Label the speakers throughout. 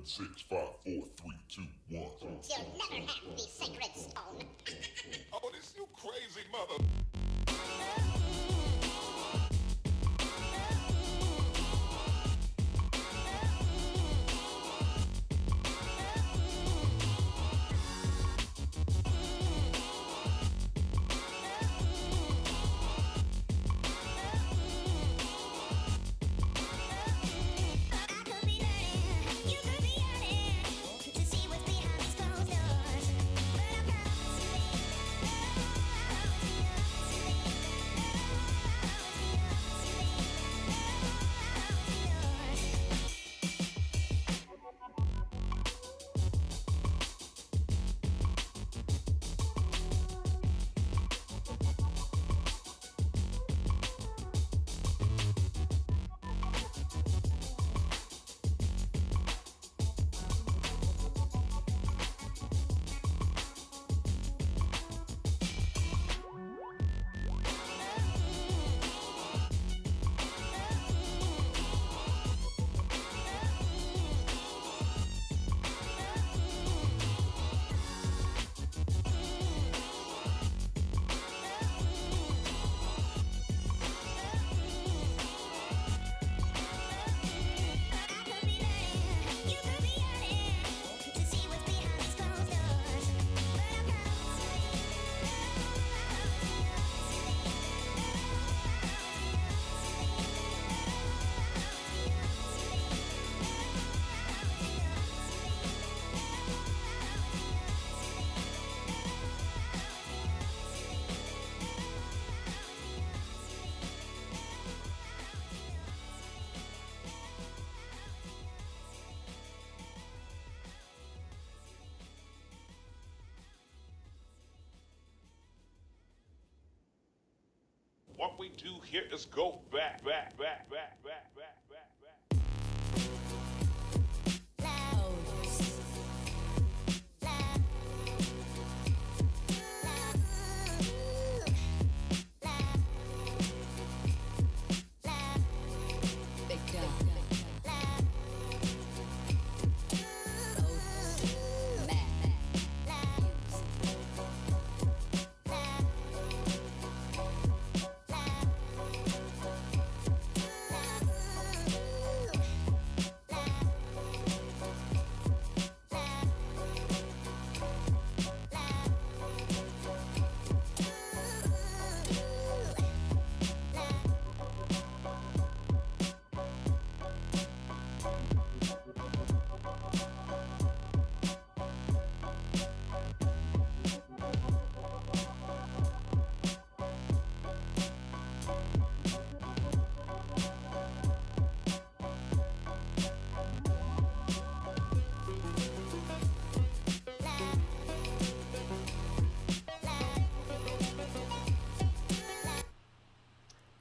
Speaker 1: 6, 5, 4, 3, 2, 1.
Speaker 2: You'll never have the sacred stone.
Speaker 1: Oh, this you crazy mother. What we do here is go back.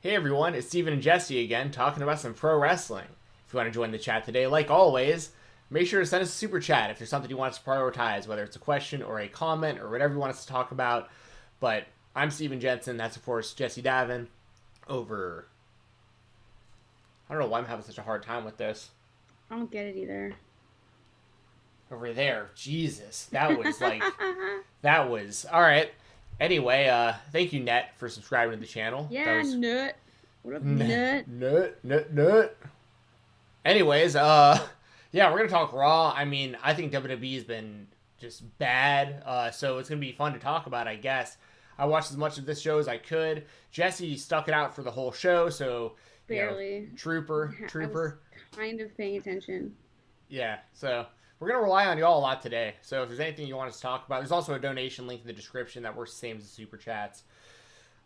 Speaker 3: Hey everyone, it's Steven and Jesse again, talking about some pro wrestling. If you want to join the chat today, like always, make sure to send us a super chat if there's something you want us to prioritize, whether it's a question or a comment or whatever you want us to talk about. But I'm Steven Jensen, that's of course Jesse Davin, over... I don't know why I'm having such a hard time with this.
Speaker 4: I don't get it either.
Speaker 3: Over there, Jesus, that was like... that was... Alright. Anyway, thank you, Net, for subscribing to the channel.
Speaker 4: Yeah, Nut. What up, Nut?
Speaker 3: Nut. Anyways, yeah, we're going to talk Raw. I mean, I think WWE has been just bad, so it's going to be fun to talk about, I guess. I watched as much of this show as I could. Jesse stuck it out for the whole show, so...
Speaker 4: Barely.
Speaker 3: You know, trooper.
Speaker 4: I was kind of paying attention.
Speaker 3: Yeah, so... We're going to rely on y'all a lot today, so if there's anything you want us to talk about, there's also a donation link in the description that works the same as the Super Chats.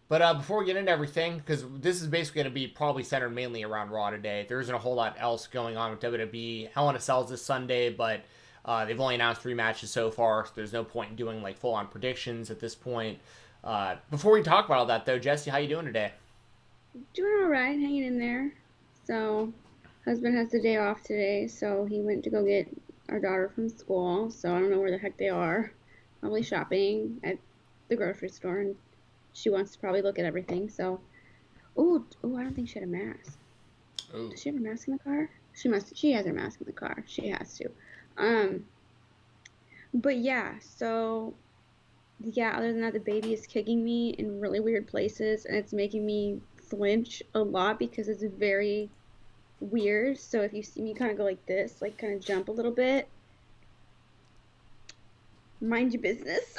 Speaker 3: But before we get into everything, because this is basically going to be probably centered mainly around Raw today, there isn't a whole lot else going on with WWE. Hell in a Cell's this Sunday, but they've only announced 3 matches so far, so there's no point in doing like full-on predictions at this point. Before we talk about all that, though, Jesse, how you doing today?
Speaker 4: Doing all right, hanging in there. So, husband has the day off today, so he went to go get our daughter from school, so I don't know where the heck they are. Probably shopping at the grocery store, and she wants to probably look at everything, so... Oh, I don't think she had a mask.
Speaker 3: Ooh.
Speaker 4: Does she have a mask in the car? She has her mask in the car. She has to. Um, but yeah, so yeah, other than that, the baby is kicking me in really weird places, and it's making me flinch a lot because it's very weird. So if you see me kind of go like this, like kind of jump a little bit, mind your business.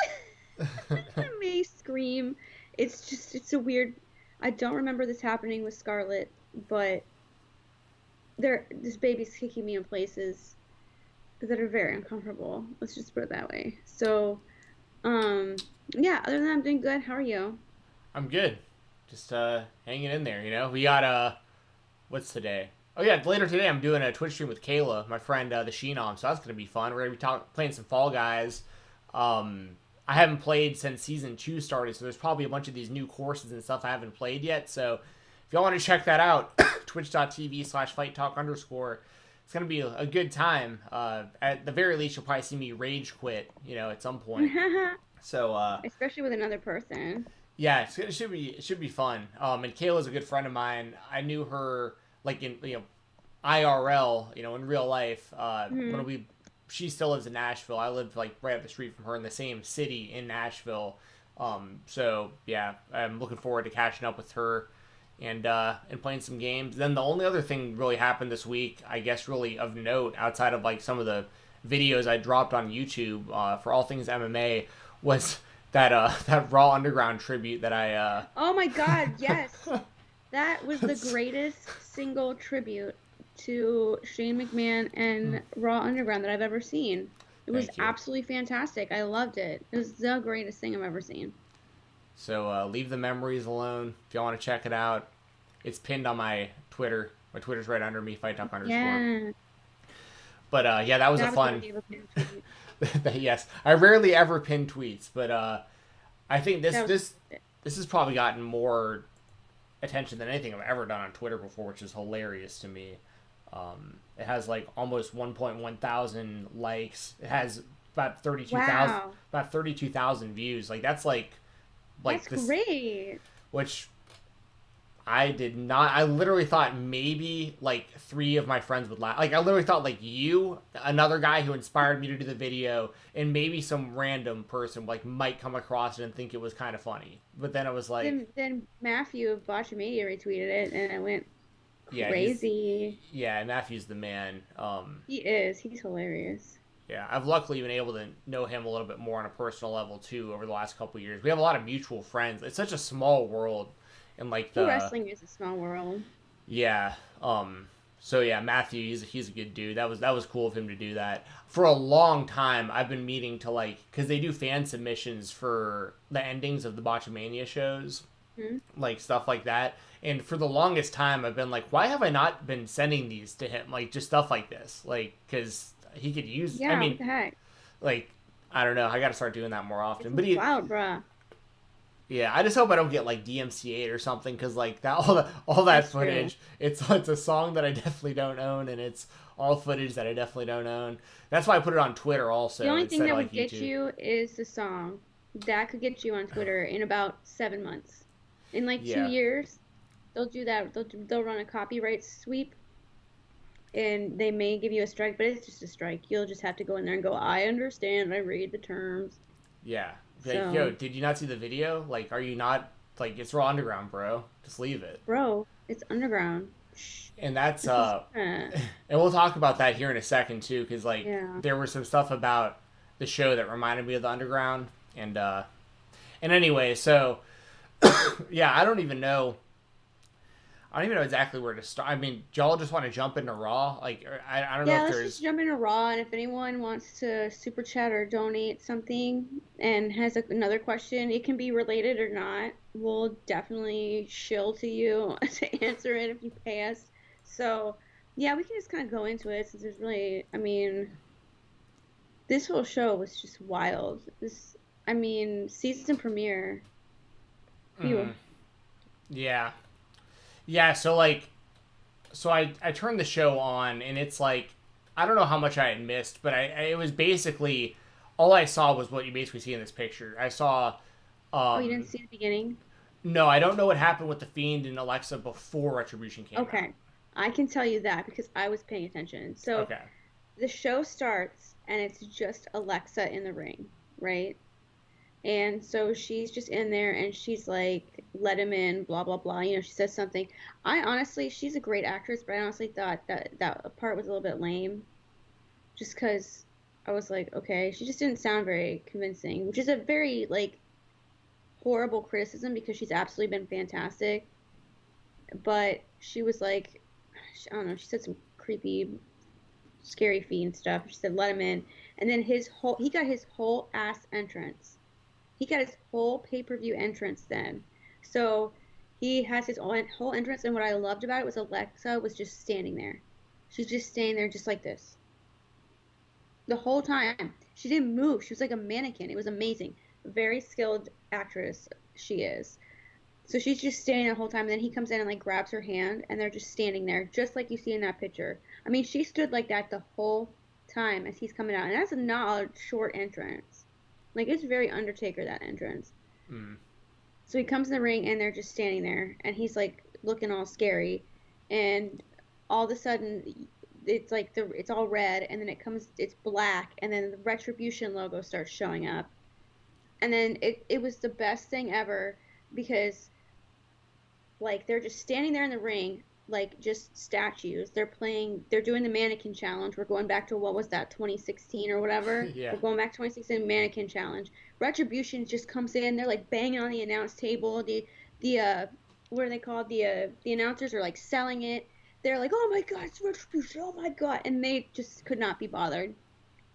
Speaker 4: I may scream. It's a weird. I don't remember this happening with Scarlett, but this baby's kicking me in places that are very uncomfortable. Let's just put it that way. So, yeah, other than that, I'm doing good. How are you?
Speaker 3: I'm good. Just hanging in there, you know. We got what's today? Oh yeah, later today I'm doing a Twitch stream with Kayla, my friend, the Sheenom. So that's gonna be fun. We're gonna be playing some Fall Guys. I haven't played since season 2 started, so there's probably a bunch of these new courses and stuff I haven't played yet. So if y'all want to check that out, twitch.tv/fight talk _. It's gonna be a good time. At the very least, you'll probably see me rage quit, you know, at some point. So
Speaker 4: Especially with another person.
Speaker 3: yeah, it should be fun. And Kayla's a good friend of mine. I knew her like in IRL, in real life. When she still lives in Nashville. I lived like right up the street from her in the same city in Nashville. So yeah, I'm looking forward to catching up with her and playing some games. Then the only other thing really happened this week, I guess, really of note outside of like some of the videos I dropped on YouTube for all things MMA was that Raw Underground tribute that I
Speaker 4: Oh my God, yes. That was the greatest single tribute to Shane McMahon and Raw Underground that I've ever seen. It was
Speaker 3: Thank you.
Speaker 4: absolutely fantastic. I loved it. It was the greatest thing I've ever seen.
Speaker 3: So leave the memories alone. If y'all want to check it out, it's pinned on my Twitter. My Twitter's right under me, fight talk _.
Speaker 4: Yeah.
Speaker 3: But yeah, that was a fun.
Speaker 4: worthy of a pin tribute.
Speaker 3: Yes, I rarely ever pin tweets, but I think
Speaker 4: That was-
Speaker 3: this has probably gotten more attention than anything I've ever done on Twitter before, which is hilarious to me. It has like almost 1.1 thousand likes. It has about 32,000 views. Like that's
Speaker 4: That's
Speaker 3: this,
Speaker 4: great.
Speaker 3: which I did not. I literally thought maybe like 3 of my friends would laugh. Like I literally thought like you, another guy who inspired me to do the video, and maybe some random person like might come across it and think it was kind of funny. But then it was like,
Speaker 4: Then Matthew of Botchamania retweeted it, and I went
Speaker 3: yeah,
Speaker 4: crazy.
Speaker 3: yeah, Matthew's the man.
Speaker 4: He is. He's hilarious.
Speaker 3: Yeah, I've luckily been able to know him a little bit more on a personal level too over the last couple of years. We have a lot of mutual friends. It's such a small world, and like
Speaker 4: Pro wrestling is a small world.
Speaker 3: yeah. So yeah, Matthew, he's a good dude. That was cool of him to do that. For a long time, I've been meaning to because they do fan submissions for the endings of the Botchamania shows, like stuff like that. And for the longest time, I've been like, why have I not been sending these to him? Like just stuff like this, like because he could use.
Speaker 4: Yeah,
Speaker 3: I mean,
Speaker 4: what the heck?
Speaker 3: like I don't know. I got to start doing that more often.
Speaker 4: It's
Speaker 3: But
Speaker 4: wild, bruh.
Speaker 3: yeah, I just hope I don't get like DMCA'd or something because like that all that
Speaker 4: That's
Speaker 3: footage. It's a song that I definitely don't own, and it's all footage that I definitely don't own. That's why I put it on Twitter also.
Speaker 4: The only thing
Speaker 3: instead
Speaker 4: that
Speaker 3: of,
Speaker 4: would
Speaker 3: like,
Speaker 4: get
Speaker 3: YouTube.
Speaker 4: you is the song. That could get you on Twitter in about 7 months. In like
Speaker 3: Yeah.
Speaker 4: 2 years, they'll do that. They'll run a copyright sweep, and they may give you a strike, but it's just a strike. You'll just have to go in there and go, I understand. I read the terms.
Speaker 3: Yeah. Like,
Speaker 4: So-
Speaker 3: yo, did you not see the video? Like, are you not like it's Raw Underground, bro? Just leave it.
Speaker 4: Bro, it's underground. Shh.
Speaker 3: And that's
Speaker 4: Uh,
Speaker 3: and we'll talk about that here in a second too, because like
Speaker 4: Yeah.
Speaker 3: there was some stuff about the show that reminded me of the Underground, and anyway, so yeah, I don't even know exactly where to start. I mean, do y'all just want to jump into Raw? Like, I don't know
Speaker 4: Yeah,
Speaker 3: if
Speaker 4: let's
Speaker 3: there's
Speaker 4: just jump into Raw, and if anyone wants to super chat or donate something and has another question, it can be related or not. We'll definitely shill to you to answer it if you pay us. So, yeah, we can just kind of go into it since there's really, I mean, this whole show was just wild. Season premiere. Phew.
Speaker 3: Yeah. Yeah, so I turned the show on, and it's like, I don't know how much I had missed, but it was basically, all I saw was what you basically see in this picture. I saw,
Speaker 4: Oh, you didn't see the beginning?
Speaker 3: no, I don't know what happened with The Fiend and Alexa before Retribution came out.
Speaker 4: Okay. I can tell you that because I was paying attention. So,
Speaker 3: Okay.
Speaker 4: the show starts and it's just Alexa in the ring, right? And so she's just in there and she's like, let him in, blah, blah, blah. You know, she says something. I honestly, she's a great actress, but I honestly thought that part was a little bit lame. Just because I was like, okay, she just didn't sound very convincing, which is a very, like, horrible criticism because she's absolutely been fantastic. But she was like, I don't know, she said some creepy, scary fiend stuff. She said, let him in. And then he got his whole ass entrance. He got his whole pay-per-view entrance then. So he has his whole entrance, and what I loved about it was Alexa was just standing there. She's just standing there just like this. The whole time. She didn't move. She was like a mannequin. It was amazing. Very skilled actress she is. So she's just standing the whole time, and then he comes in and like grabs her hand, and they're just standing there, just like you see in that picture. I mean, she stood like that the whole time as he's coming out, and that's not a short entrance. Like, it's very Undertaker, that entrance.
Speaker 3: Mm.
Speaker 4: So he comes in the ring, and they're just standing there, and he's like looking all scary, and all of a sudden it's like it's all red, and then it's black, and then the Retribution logo starts showing up, and then it was the best thing ever because like they're just standing there in the ring like just statues. They're doing the mannequin challenge. We're going back to, what was that, 2016 or whatever?
Speaker 3: Yeah.
Speaker 4: We're going back to 2016 mannequin challenge. Retribution just comes in. They're like banging on the announce table. The what are they called? The announcers are like selling it. They're like, oh my God, it's Retribution. Oh my God. And they just could not be bothered.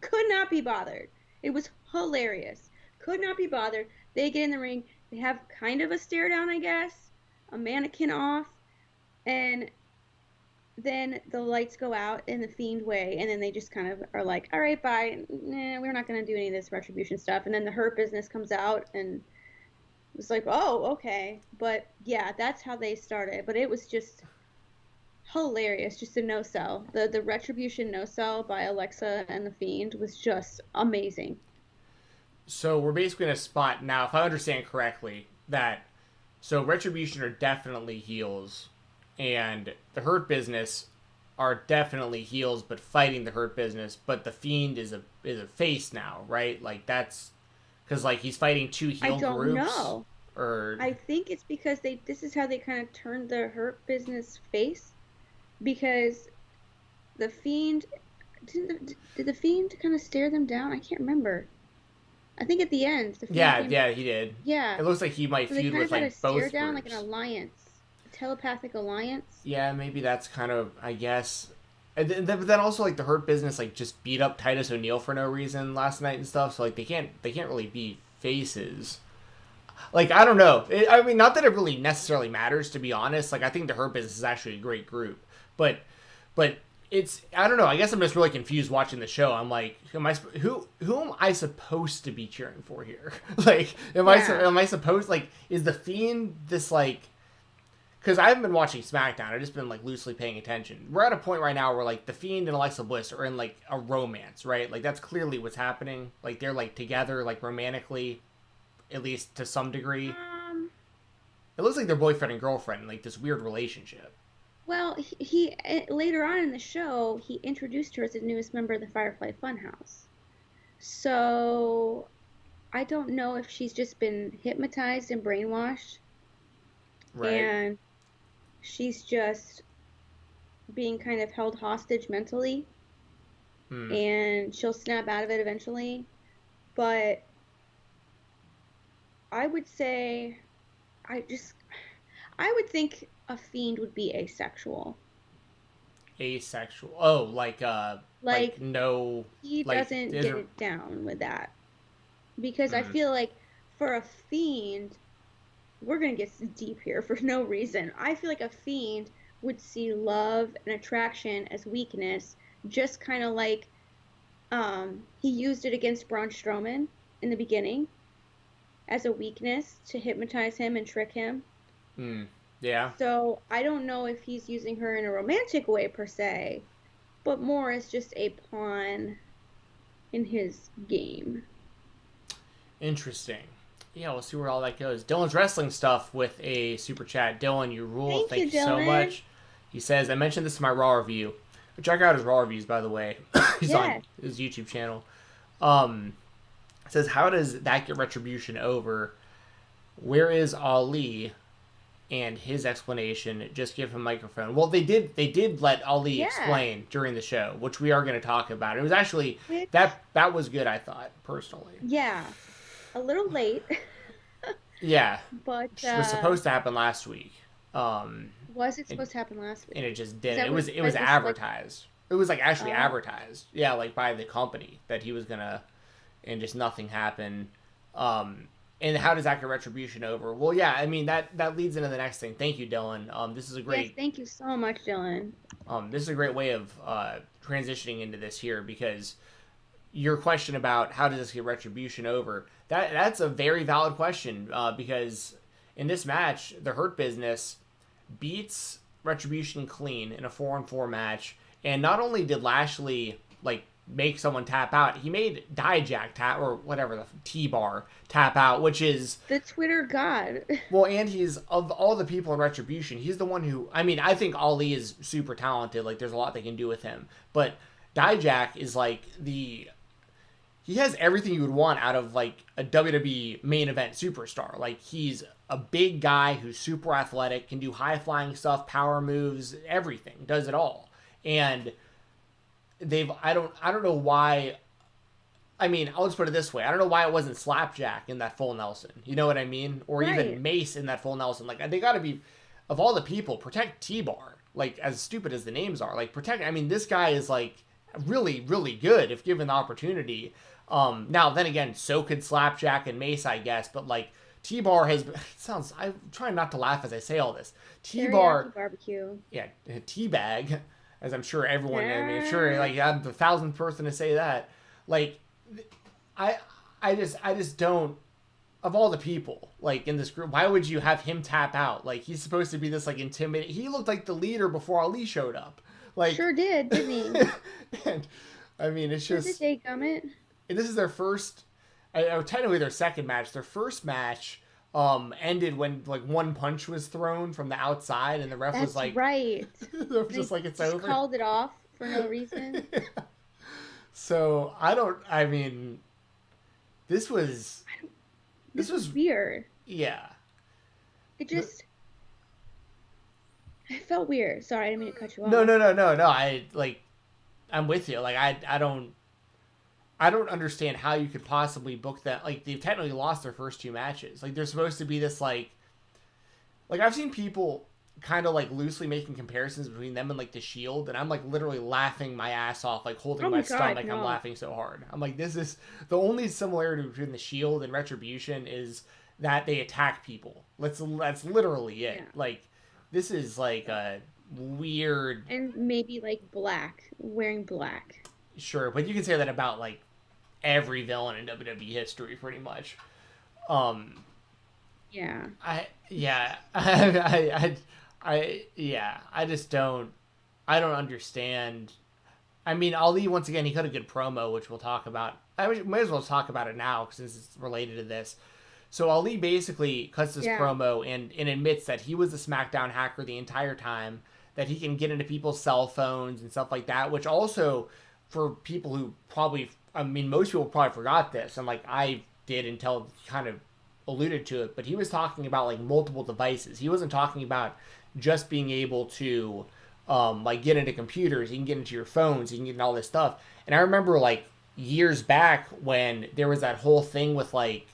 Speaker 4: Could not be bothered. It was hilarious. Could not be bothered. They get in the ring. They have kind of a stare down, I guess. A mannequin off. And then the lights go out in the Fiend way, and then they just kind of are like, all right, bye. Nah, we're not going to do any of this Retribution stuff. And then the Hurt Business comes out, and it's like, oh, okay. But, yeah, that's how they started. But it was just hilarious, just a no-sell. The Retribution no-sell by Alexa and the Fiend was just amazing.
Speaker 3: So we're basically in a spot now, if I understand correctly, that so Retribution are definitely heels, and the Hurt Business are definitely heels, but fighting the Hurt Business. But the Fiend is a face now, right? Like that's because like he's fighting two heel groups. I don't know. Or
Speaker 4: I think it's because this is how they kind of turned the Hurt Business face, because the Fiend did the Fiend kind of stare them down? I can't remember. I think at the end. The Fiend
Speaker 3: yeah, he did.
Speaker 4: Yeah.
Speaker 3: It looks like he might feud with like both groups.
Speaker 4: Down like an alliance. Telepathic alliance.
Speaker 3: Yeah, maybe that's kind of, I guess. And then also like the Hurt Business like just beat up Titus O'Neil for no reason last night and stuff. So like they can't really be faces. Like I don't know. I mean, not that it really necessarily matters, to be honest. Like I think the Hurt Business is actually a great group, but it's, I don't know. I guess I'm just really confused watching the show. I'm like, who am I supposed to be cheering for here? Like, am I supposed, like, is the Fiend this like? Because I haven't been watching SmackDown. I've just been, like, loosely paying attention. We're at a point right now where, like, the Fiend and Alexa Bliss are in, like, a romance, right? Like, that's clearly what's happening. Like, they're, like, together, like, romantically, at least to some degree. It looks like they're boyfriend and girlfriend, like, this weird relationship.
Speaker 4: Well, he later on in the show, he introduced her as the newest member of the Firefly Funhouse. So, I don't know if she's just been hypnotized and brainwashed.
Speaker 3: Right.
Speaker 4: And she's just being kind of held hostage mentally, and she'll snap out of it eventually. But I would say, I would think a Fiend would be asexual.
Speaker 3: Asexual? Oh, like no.
Speaker 4: He doesn't get it down with that, because I feel like for a Fiend, we're going to get deep here for no reason. I feel like a Fiend would see love and attraction as weakness, just kind of like he used it against Braun Strowman in the beginning as a weakness to hypnotize him and trick him.
Speaker 3: Yeah.
Speaker 4: So I don't know if he's using her in a romantic way per se, but more as just a pawn in his game.
Speaker 3: Interesting. Yeah, we'll see where all that goes. Dylan's wrestling stuff with a super chat. Dylan, you rule. Thank you so much. He says, I mentioned this in my Raw review. Check out his Raw reviews, by the way. He's on his YouTube channel. It says, how does that get Retribution over? Where is Ali? And his explanation, just give him a microphone. Well, they did let Ali explain during the show, which we are going to talk about. It was actually, that was good, I thought, personally.
Speaker 4: Yeah. A little late.
Speaker 3: Yeah.
Speaker 4: But
Speaker 3: it was supposed to happen last week.
Speaker 4: Was it supposed to happen last week?
Speaker 3: And it just didn't. It was advertised. It was like actually advertised. Yeah, like by the company that he was gonna, and just nothing happened. And how does that get Retribution over? Well, yeah, I mean that leads into the next thing. Thank you, Dylan. This is a great.
Speaker 4: Yes, thank you so much, Dylan.
Speaker 3: This is a great way of transitioning into this here, because your question about how does this get Retribution over, that's a very valid question, because in this match, the Hurt Business beats Retribution clean in a 4-on-4 match, and not only did Lashley like make someone tap out, he made Dijak tap, or whatever, the T-bar tap out, which is
Speaker 4: the Twitter god.
Speaker 3: Well, and he's, of all the people in Retribution, he's the one who, I mean, I think Ali is super talented, like there's a lot they can do with him, but Dijak is like he has everything you would want out of like a WWE main event superstar. Like he's a big guy who's super athletic, can do high flying stuff, power moves, everything, does it all. And I don't know why. I mean, I'll just put it this way. I don't know why it wasn't Slapjack in that full Nelson. You know what I mean? Or even Mace in that full Nelson. Like, they got to be, of all the people, protect T-Bar. Like, as stupid as the names are. Like, I mean, this guy is, like, really, really good if given the opportunity. Now, then again, so could Slapjack and Mace, I guess. But, like, T-Bar has, I'm trying not to laugh as I say all this. T-Bar.
Speaker 4: Teriyaki barbecue.
Speaker 3: Yeah, T-Bag. As I'm sure everyone, I mean, sure, like, I'm the 1,000th person to say that. Like, I just don't, of all the people, like, in this group, why would you have him tap out? Like, he's supposed to be this, like, intimidating, he looked like the leader before Ali showed up. Like,
Speaker 4: sure did, didn't he?
Speaker 3: And, I mean, it's just,
Speaker 4: and
Speaker 3: this is their first, technically their second match. Their first match ended when, like, one punch was thrown from the outside, and the ref was like,
Speaker 4: right.
Speaker 3: The ref just like, it's over.
Speaker 4: Called it off for no reason.
Speaker 3: So I mean, this was
Speaker 4: weird.
Speaker 3: Yeah.
Speaker 4: It just, I felt weird. Sorry, I didn't mean to cut you off.
Speaker 3: No. I'm with you. Like, I don't understand how you could possibly book that. Like, they've technically lost their first two matches. Like, they're supposed to be this, like I've seen people kind of, like, loosely making comparisons between them and, like, the Shield, and I'm, like, literally laughing my ass off, like, holding my stomach. No. I'm laughing so hard. I'm like, this is the only similarity between the Shield and Retribution is that they attack people. That's literally it. Yeah. Like, this is, like, a weird,
Speaker 4: and maybe, like, wearing black.
Speaker 3: Sure, but you can say that about, like, every villain in WWE history, pretty much.
Speaker 4: Yeah.
Speaker 3: I just don't understand. I mean, Ali, once again, he cut a good promo, which we'll talk about. I might as well talk about it now since it's related to this. So Ali basically cuts this promo and admits that he was a SmackDown hacker the entire time, that he can get into people's cell phones and stuff like that, which also, for people who probably, I mean, most people probably forgot this, and, like, I did until kind of alluded to it, but he was talking about, like, multiple devices. He wasn't talking about just being able to, like, get into computers. You can get into your phones. You can get into all this stuff. And I remember, like, years back when there was that whole thing with, like,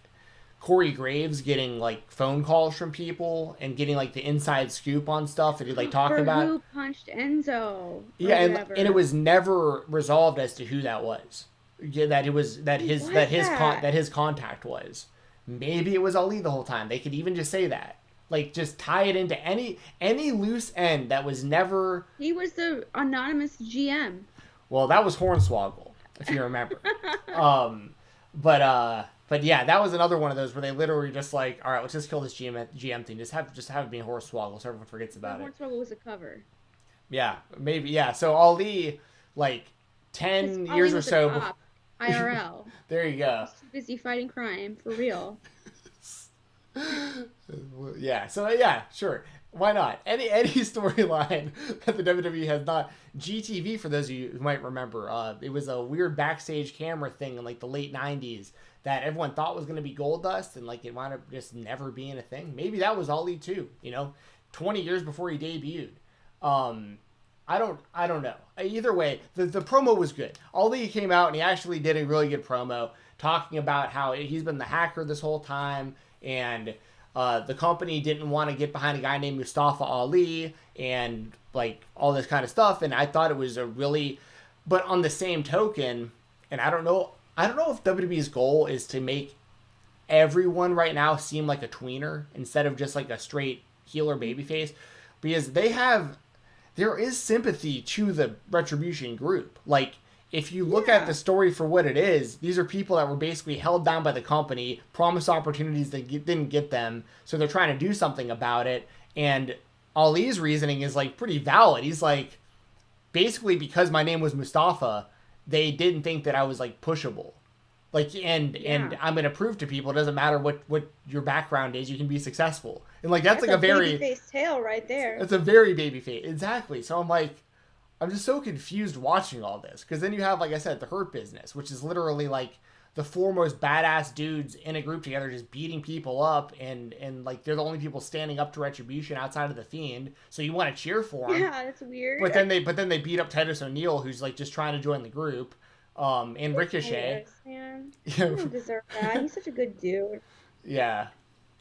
Speaker 3: Corey Graves getting, like, phone calls from people and getting, like, the inside scoop on stuff that he, like, talked about.
Speaker 4: Who punched Enzo?
Speaker 3: Yeah, and it was never resolved as to who that was. Yeah, that it was his contact was. Maybe it was Ali the whole time. They could even just say that. Like, just tie it into any loose end that was never...
Speaker 4: He was the anonymous GM.
Speaker 3: Well, that was Hornswoggle, if you remember. But yeah, that was another one of those where they literally just like, all right, let's just kill this GM thing. Just have it be Hornswoggle so everyone forgets about it.
Speaker 4: Hornswoggle was a cover.
Speaker 3: Yeah, maybe, yeah. So Ali, like, 10 years or so...
Speaker 4: IRL.
Speaker 3: There you go.
Speaker 4: He's too busy fighting crime, for real.
Speaker 3: Yeah, so yeah, sure. Why not? Any storyline that the WWE has not. GTV, for those of you who might remember, it was a weird backstage camera thing in like the late '90s that everyone thought was going to be Goldust, and like it wound up just never being a thing. Maybe that was Ali too. 20 years before he debuted. I don't know. Either way, the promo was good. Ali came out and he actually did a really good promo talking about how he's been the hacker this whole time, and the company didn't want to get behind a guy named Mustafa Ali and like all this kind of stuff. And I thought it was a really, but on the same token, and I don't know if WWE's goal is to make everyone right now seem like a tweener instead of just like a straight heel or babyface, because there is sympathy to the Retribution group. Like, if you look at the story for what it is, these are people that were basically held down by the company, promised opportunities that didn't get them, so they're trying to do something about it. And Ali's reasoning is like pretty valid. He's like, basically because my name was Mustafa, they didn't think that I was like pushable. Like, and I'm gonna prove to people it doesn't matter what your background is, you can be successful. And like that's like a very
Speaker 4: babyface tale right there.
Speaker 3: That's a very babyface, exactly. So I'm just so confused watching all this, because then you have, like I said, the Hurt Business, which is literally like the foremost badass dudes in a group together, just beating people up, and like they're the only people standing up to Retribution outside of the Fiend. So you want to cheer for them.
Speaker 4: Yeah, that's weird.
Speaker 3: But then they beat up Titus O'Neil, who's like just trying to join the group. And Ricochet.
Speaker 4: Man. He doesn't deserve that. He's such a good dude.
Speaker 3: Yeah.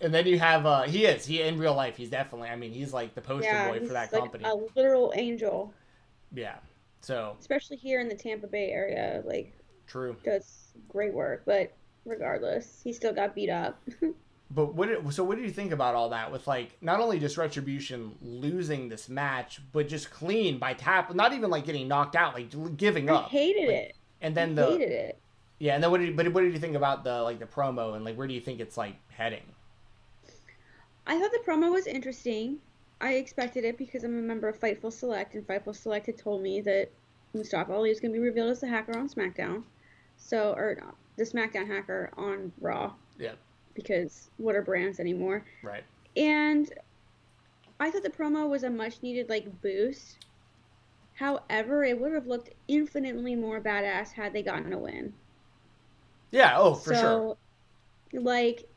Speaker 3: And then you have he in real life, he's definitely, I mean, he's like the poster boy for that company.
Speaker 4: A literal angel.
Speaker 3: Yeah. So
Speaker 4: especially here in the Tampa Bay area, like
Speaker 3: true.
Speaker 4: Does great work, but regardless, he still got beat up.
Speaker 3: But what do you think about all that, with like not only just Retribution losing this match, but just clean by tap, not even like getting knocked out, like giving up.
Speaker 4: I hated it.
Speaker 3: And then
Speaker 4: hated it.
Speaker 3: Yeah, and then what did you think about the promo, and like where do you think it's like heading?
Speaker 4: I thought the promo was interesting. I expected it because I'm a member of Fightful Select, and Fightful Select had told me that Mustafa Ali was going to be revealed as the hacker on SmackDown. So, or not, the SmackDown hacker on Raw.
Speaker 3: Yeah.
Speaker 4: Because what are brands anymore?
Speaker 3: Right.
Speaker 4: And I thought the promo was a much needed boost. However, it would have looked infinitely more badass had they gotten a win.
Speaker 3: Yeah, for sure.
Speaker 4: Like,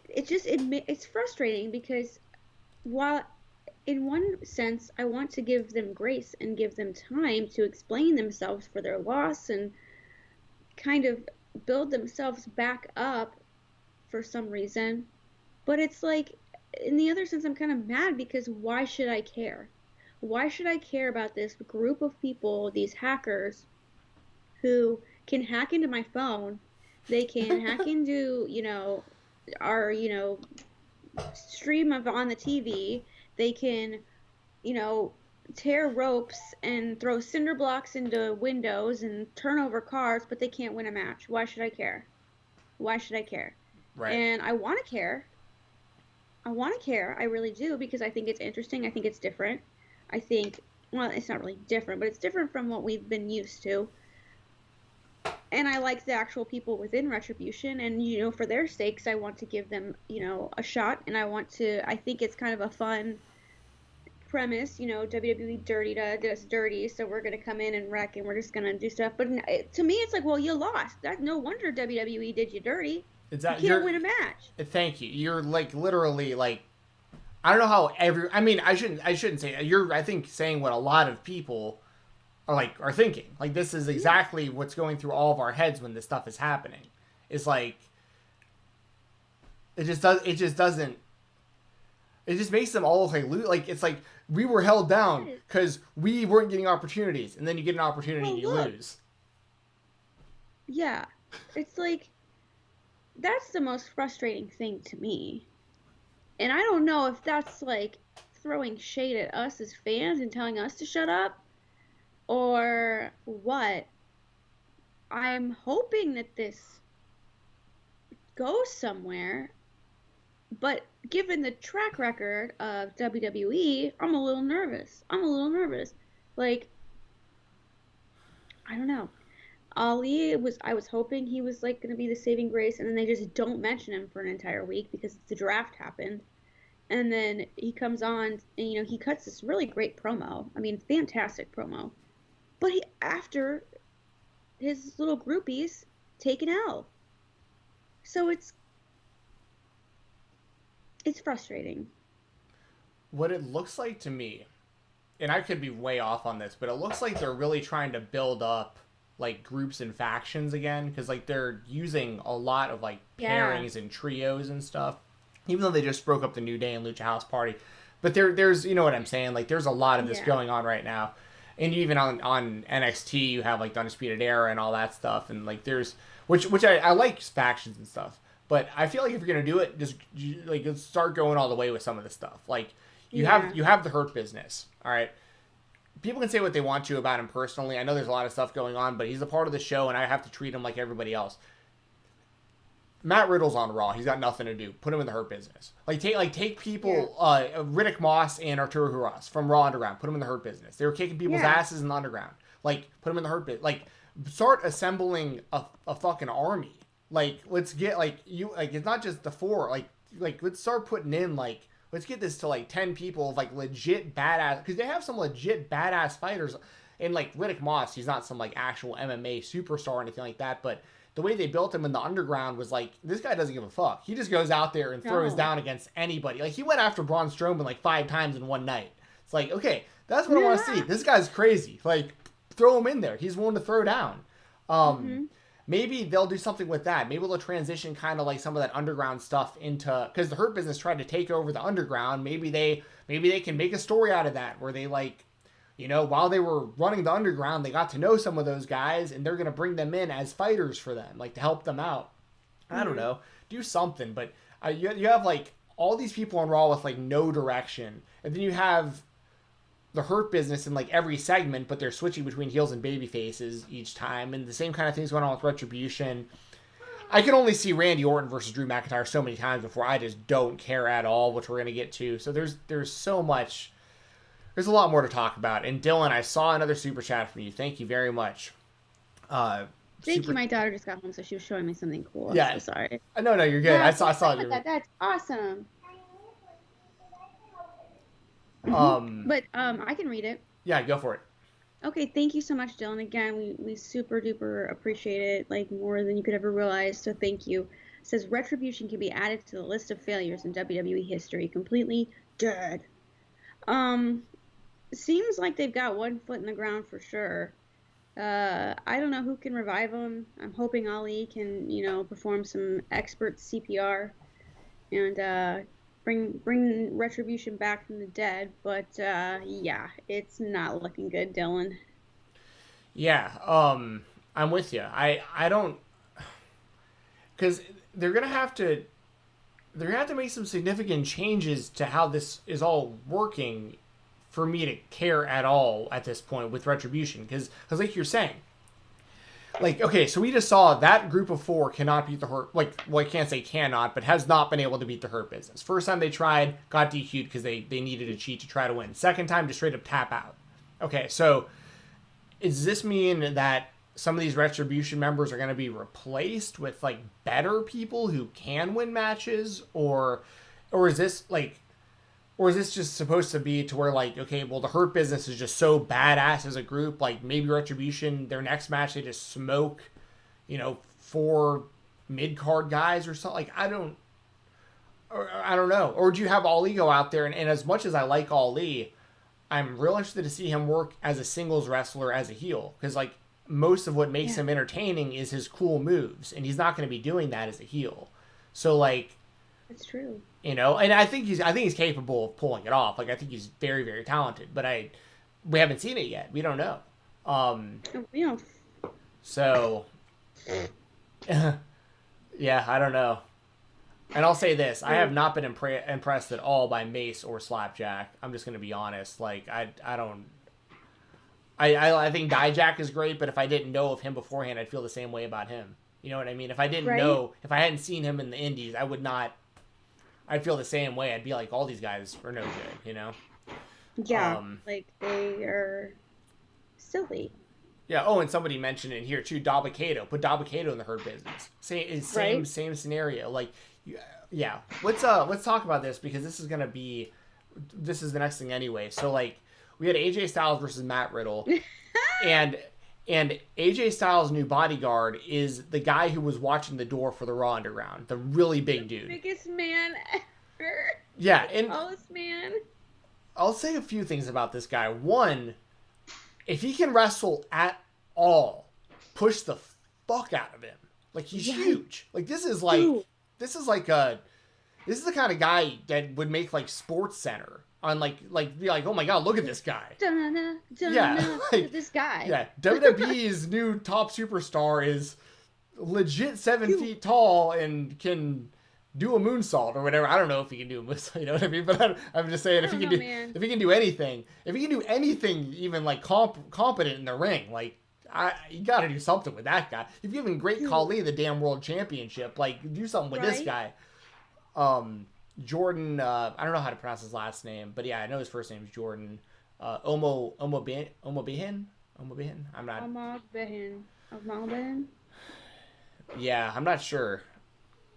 Speaker 4: it's frustrating because while in one sense I want to give them grace and give them time to explain themselves for their loss and kind of build themselves back up for some reason, but it's like, in the other sense, I'm kind of mad because why should I care? Why should I care about this group of people, these hackers, who can hack into my phone? They can hack into, our, stream on the TV. They can, tear ropes and throw cinder blocks into windows and turn over cars, but they can't win a match. Why should I care? Why should I care?
Speaker 3: Right.
Speaker 4: And I want to care. I really do, because I think it's interesting. I think it's different. I think, well, it's not really different, but it's different from what we've been used to. And I like the actual people within Retribution, and, for their sakes, I want to give them, a shot, and I think it's kind of a fun premise, WWE did us dirty, so we're going to come in and wreck, and we're just going to do stuff. But to me, it's like, well, you lost. That's no wonder WWE did you dirty.
Speaker 3: Exactly.
Speaker 4: You can't win a match.
Speaker 3: Thank you. You're literally I don't know how I shouldn't say you're, I think, saying what a lot of people are thinking. Like, this is exactly what's going through all of our heads when this stuff is happening. It's like, it just makes them all it's like we were held down because we weren't getting opportunities, and then you get an opportunity and you lose.
Speaker 4: Yeah. It's like, that's the most frustrating thing to me. And I don't know if that's throwing shade at us as fans and telling us to shut up or what. I'm hoping that this goes somewhere, but given the track record of WWE, I'm a little nervous. I don't know. Ali I was hoping he was going to be the saving grace, and then they just don't mention him for an entire week because the draft happened. And then he comes on and, he cuts this really great promo. I mean, fantastic promo. But after his little groupies take an L. So it's frustrating.
Speaker 3: What it looks like to me, and I could be way off on this, but it looks like they're really trying to build up like groups and factions again, because like they're using a lot of like pairings and trios and stuff, even though they just broke up the New Day and Lucha House Party. But there's, you know what I'm saying, like there's a lot of this going on right now. And even on NXT you have like the Undisputed Era and all that stuff, and like there's which I like factions and stuff, but I feel like if you're gonna do it, just like start going all the way with some of this stuff. Like you have the Hurt Business, all right. People can say what they want to about him personally. I know there's a lot of stuff going on, but he's a part of the show, and I have to treat him like everybody else. Matt Riddle's on Raw. He's got nothing to do. Put him in the Hurt Business. Take people, Riddick Moss and Arturo Huras from Raw Underground. Put them in the Hurt Business. They were kicking people's asses in the Underground. Like, put them in the Hurt Business. Like, start assembling a fucking army. Like, let's get, it's not just the four. Like, let's start putting in, let's get this to, 10 people of, legit badass. Because they have some legit badass fighters. And, Riddick Moss, he's not some, actual MMA superstar or anything like that. But the way they built him in the Underground was, this guy doesn't give a fuck. He just goes out there and throws down against anybody. Like, he went after Braun Strowman, 5 times in one night. It's like, okay, that's what I want to see. This guy's crazy. Throw him in there. He's willing to throw down. Maybe they'll do something with that. Maybe they'll transition kind of some of that Underground stuff into, because the Hurt Business tried to take over the Underground. Maybe they can make a story out of that where they while they were running the Underground, they got to know some of those guys, and they're going to bring them in as fighters for them, to help them out. I don't know. Do something. But you have, all these people on Raw with, no direction. And then you have the Hurt Business in, every segment, but they're switching between heels and baby faces each time. And the same kind of things going on with Retribution. I can only see Randy Orton versus Drew McIntyre so many times before I just don't care at all, which we're going to get to. So there's so much. There's a lot more to talk about. And Dylan, I saw another super chat from you. Thank you very much.
Speaker 4: Thank you. My daughter just got home, so she was showing me something cool.
Speaker 3: Yeah.
Speaker 4: I'm so sorry.
Speaker 3: No, you're good. I saw it.
Speaker 4: That's awesome. But I can read it.
Speaker 3: Yeah, go for it.
Speaker 4: Okay, thank you so much, Dylan. Again, we super duper appreciate it, more than you could ever realize. So thank you. It says Retribution can be added to the list of failures in WWE history. Completely dead. Seems like they've got one foot in the ground for sure. I don't know who can revive them. I'm hoping Ali can, perform some expert CPR and bring Retribution back from the dead. But yeah, it's not looking good, Dylan.
Speaker 3: Yeah, I'm with you. I don't, because they're gonna have to make some significant changes to how this is all working for me to care at all at this point with Retribution. Because like you're saying, okay, so we just saw that group of 4 cannot beat the Hurt, I can't say cannot, but has not been able to beat the Hurt Business. First time they tried, got DQ'd because they needed a cheat to try to win. Second time, just straight up tap out. Okay, so does this mean that some of these Retribution members are going to be replaced with, better people who can win matches? Or is this, or is this just supposed to be to where, okay, well, the Hurt Business is just so badass as a group, maybe Retribution, their next match, they just smoke, 4 mid-card guys or something? I don't know. Or do you have Ali go out there, and as much as I like Ali, I'm real interested to see him work as a singles wrestler as a heel. Because, most of what makes him entertaining is his cool moves, and he's not going to be doing that as a heel. So,
Speaker 4: That's true.
Speaker 3: And I think he's capable of pulling it off. I think he's very, very talented. But we haven't seen it yet. We don't know.
Speaker 4: We don't.
Speaker 3: So, yeah, I don't know. And I'll say this: I have not been impressed at all by Mace or Slapjack. I'm just going to be honest. I don't. I think Dijak is great, but if I didn't know of him beforehand, I'd feel the same way about him. You know what I mean? If I didn't know, if I hadn't seen him in the Indies, I would not. I'd feel the same way. I'd be like, all these guys are no good,
Speaker 4: Yeah, they are silly.
Speaker 3: Yeah. Oh, and somebody mentioned it here too. Dabba-Kato. Put Dabba-Kato in the Hurt Business. Same scenario. Yeah. Let's talk about this because this is the next thing anyway. So like we had AJ Styles versus Matt Riddle, and AJ Styles' new bodyguard is the guy who was watching the door for the Raw Underground, the really big dude,
Speaker 4: Biggest man ever.
Speaker 3: Yeah, and
Speaker 4: Tallest man.
Speaker 3: I'll say a few things about this guy. One, if he can wrestle at all, push the fuck out of him. Like he's huge. Like this is the kind of guy that would make like Sports Center on like be like, oh my god, look at this guy.
Speaker 4: Look at this guy.
Speaker 3: Yeah, WWE's new top superstar is legit 7 feet tall and can do a moonsault or whatever. I don't know if he can do a moonsault, you know what I mean? But I'm just saying if he can do anything even like competent in the ring, like you got to do something with that guy. You've given Great Khali the damn world championship. Like do something with this guy. Jordan, I don't know how to pronounce his last name, but yeah, I know his first name is Jordan. Omobihin. I'm not.
Speaker 4: Omobihin.
Speaker 3: Yeah, I'm not sure.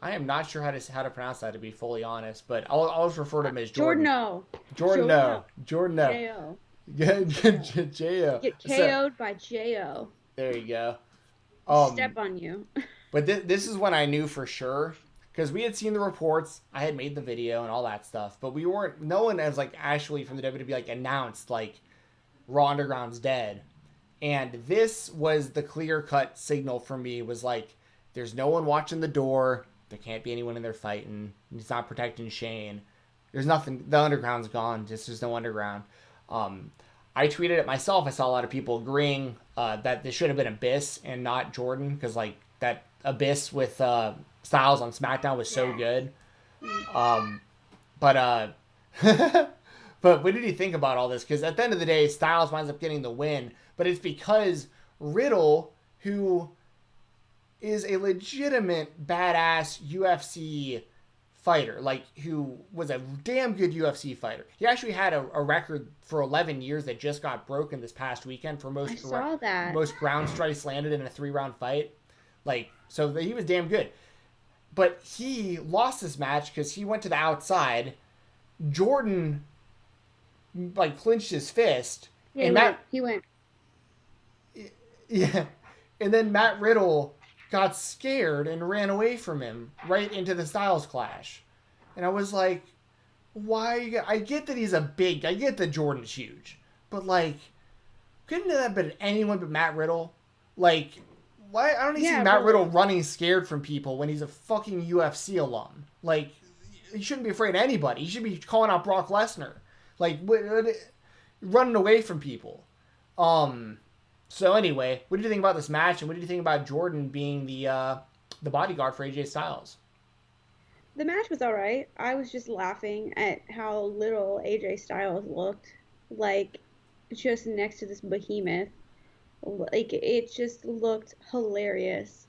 Speaker 3: I am not sure how to pronounce that, to be fully honest, but I'll just refer to him as Jordan. Jordan.
Speaker 4: J-O.
Speaker 3: J-O.
Speaker 4: Get KO'd by J-O.
Speaker 3: There you go.
Speaker 4: Step on you.
Speaker 3: But this is when I knew for sure, because we had seen the reports, I had made the video and all that stuff, but no one has like actually from the WWE like announced like Raw Underground's dead. And this was the clear-cut signal for me, was like, there's no one watching the door. There can't be anyone in there fighting. He's not protecting Shane. There's nothing. The Underground's gone. There's no Underground. I tweeted it myself. I saw a lot of people agreeing that this should have been Abyss and not Jordan, because like that Abyss with Styles on SmackDown was so good. But what did you think about all this? Because at the end of the day, Styles winds up getting the win, but it's because Riddle, who is a legitimate badass UFC fighter, like who was a damn good UFC fighter. He actually had a record for 11 years that just got broken this past weekend for most ground strikes landed in a 3-round fight. Like, so he was damn good. But he lost this match because he went to the outside. Jordan like clinched his fist.
Speaker 4: Yeah,
Speaker 3: and
Speaker 4: he went.
Speaker 3: Yeah. And then Matt Riddle got scared and ran away from him right into the Styles Clash. And I was like, why? I get that I get that Jordan's huge. But like, couldn't that have been anyone but Matt Riddle? Like, why? I don't even see Matt Riddle running scared from people when he's a fucking UFC alum. Like, he shouldn't be afraid of anybody. He should be calling out Brock Lesnar. Like, running away from people. So anyway, what do you think about this match, and what do you think about Jordan being the bodyguard for AJ Styles?
Speaker 4: The match was alright. I was just laughing at how little AJ Styles looked, like just next to this behemoth. Like it just looked hilarious.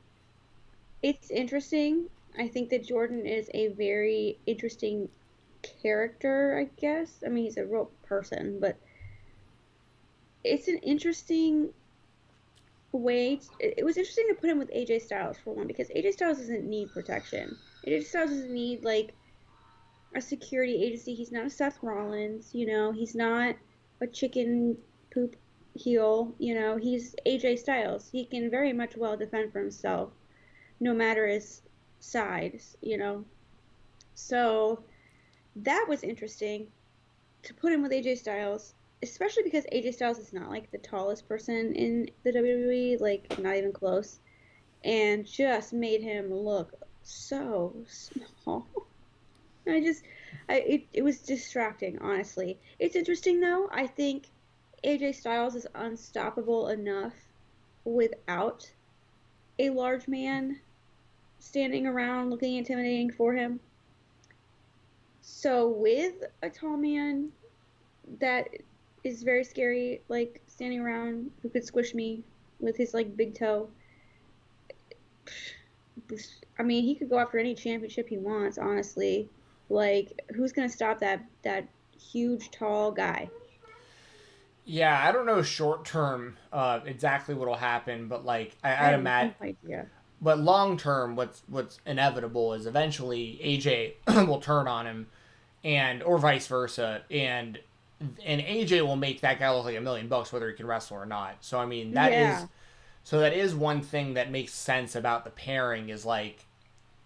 Speaker 4: It's interesting. I think that Jordan is a very interesting character, I guess. I mean, he's a real person, but it's an interesting way. It was interesting to put him with AJ Styles for one, because AJ Styles doesn't need protection. AJ Styles doesn't need like a security agency. He's not a Seth Rollins, you know. He's not a chicken poop heel, you know. He's AJ Styles. He can very much well defend for himself, no matter his size, you know. So that was interesting to put him with AJ Styles. Especially because AJ Styles is not like the tallest person in the WWE, like not even close, and just made him look so small. It was distracting, honestly. It's interesting though. I think AJ Styles is unstoppable enough without a large man standing around looking intimidating for him. So with a tall man that is very scary, like standing around, who could squish me with his like big toe. I mean, he could go after any championship he wants, honestly. Like, who's gonna stop that huge tall guy?
Speaker 3: Yeah, I don't know short term exactly what'll happen, but like I'd imagine.
Speaker 4: No idea.
Speaker 3: but long term, what's inevitable is eventually AJ will turn on him, and or vice versa, and AJ will make that guy look like $1,000,000 whether he can wrestle or not. So I mean that is one thing that makes sense about the pairing is like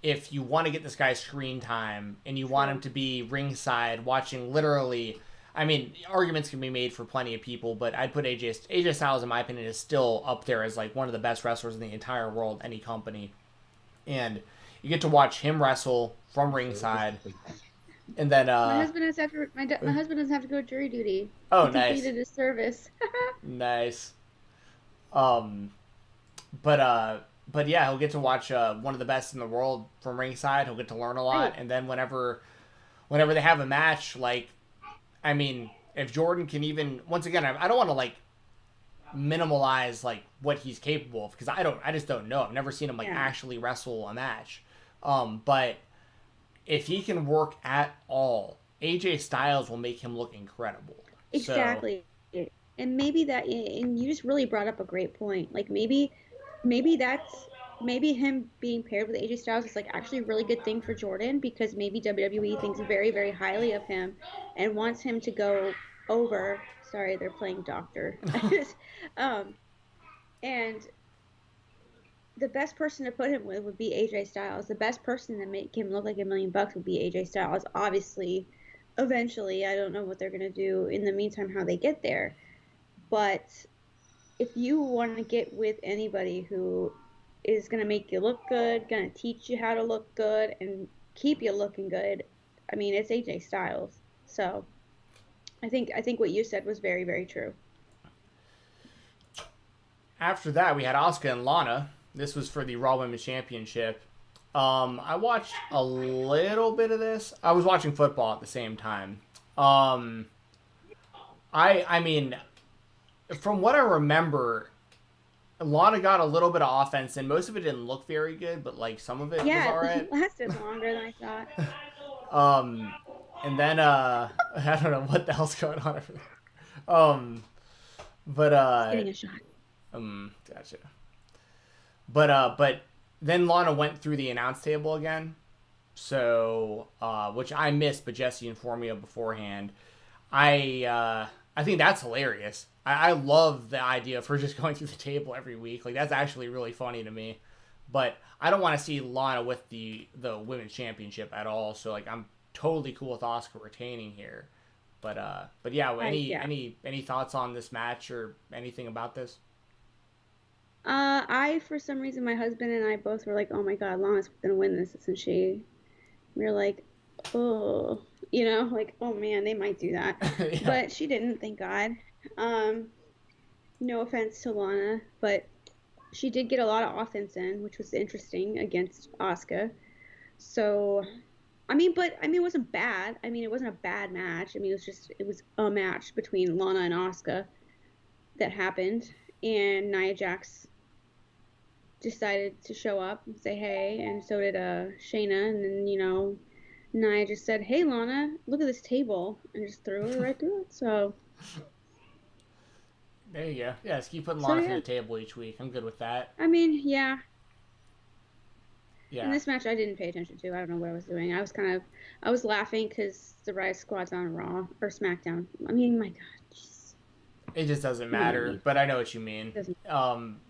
Speaker 3: if you want to get this guy screen time and you want him to be ringside watching literally. I mean, arguments can be made for plenty of people, but I'd put AJ Styles, in my opinion, is still up there as like one of the best wrestlers in the entire world, any company. And you get to watch him wrestle from ringside. And then
Speaker 4: my husband doesn't have to go jury duty.
Speaker 3: Oh,
Speaker 4: he
Speaker 3: nice.
Speaker 4: Completed his service.
Speaker 3: Nice. But yeah, he'll get to watch one of the best in the world from ringside. He'll get to learn a lot, and then whenever they have a match, like, I mean, if Jordan can even, once again, I don't want to like minimalize like what he's capable of because I just don't know. I've never seen him like actually wrestle a match. But if he can work at all, AJ Styles will make him look incredible.
Speaker 4: Exactly. So, and maybe and you just really brought up a great point. Like maybe him being paired with AJ Styles is like actually a really good thing for Jordan because maybe WWE thinks very, very highly of him and wants him to go over. Sorry, they're playing doctor. And the best person to put him with would be AJ Styles. The best person to make him look like $1,000,000 would be AJ Styles. Obviously, eventually, I don't know what they're going to do in the meantime, how they get there. But if you want to get with anybody who is going to make you look good, going to teach you how to look good, and keep you looking good, I mean, it's AJ Styles. So I think what you said was very, very true.
Speaker 3: After that, we had Asuka and Lana. This was for the Raw Women's Championship. I watched a little bit of this. I was watching football at the same time. I mean, from what I remember, Lana got a little bit of offense, and most of it didn't look very good, but like some of it was alright.
Speaker 4: It lasted longer than I thought.
Speaker 3: And then I don't know what the hell's going on over there. But
Speaker 4: getting a shot.
Speaker 3: Gotcha. But then Lana went through the announce table again, so which I missed, but Jesse informed me of beforehand. I think that's hilarious. I love the idea of her just going through the table every week. Like that's actually really funny to me. But I don't want to see Lana with the women's championship at all. So like I'm totally cool with Asuka retaining here. But yeah, any thoughts on this match or anything about this?
Speaker 4: For some reason, my husband and I both were like, oh my God, Lana's going to win this, isn't she? We were like, oh, like, oh man, they might do that. Yeah. But she didn't, thank God. No offense to Lana, but she did get a lot of offense in, which was interesting against Asuka. So, it wasn't bad. I mean, it wasn't a bad match. I mean, it was a match between Lana and Asuka that happened. And Nia Jax decided to show up and say hey, and so did Shayna. And then, Nia just said, hey, Lana, look at this table, and just threw her right through it. So
Speaker 3: there you go. Yeah, just keep putting Lana through the table each week. I'm good with that.
Speaker 4: I mean, yeah.
Speaker 3: Yeah.
Speaker 4: In this match, I didn't pay attention to. I don't know what I was doing. I was laughing because the Riot Squad's on Raw or SmackDown. I mean, my God.
Speaker 3: It just doesn't matter, but I know what you mean.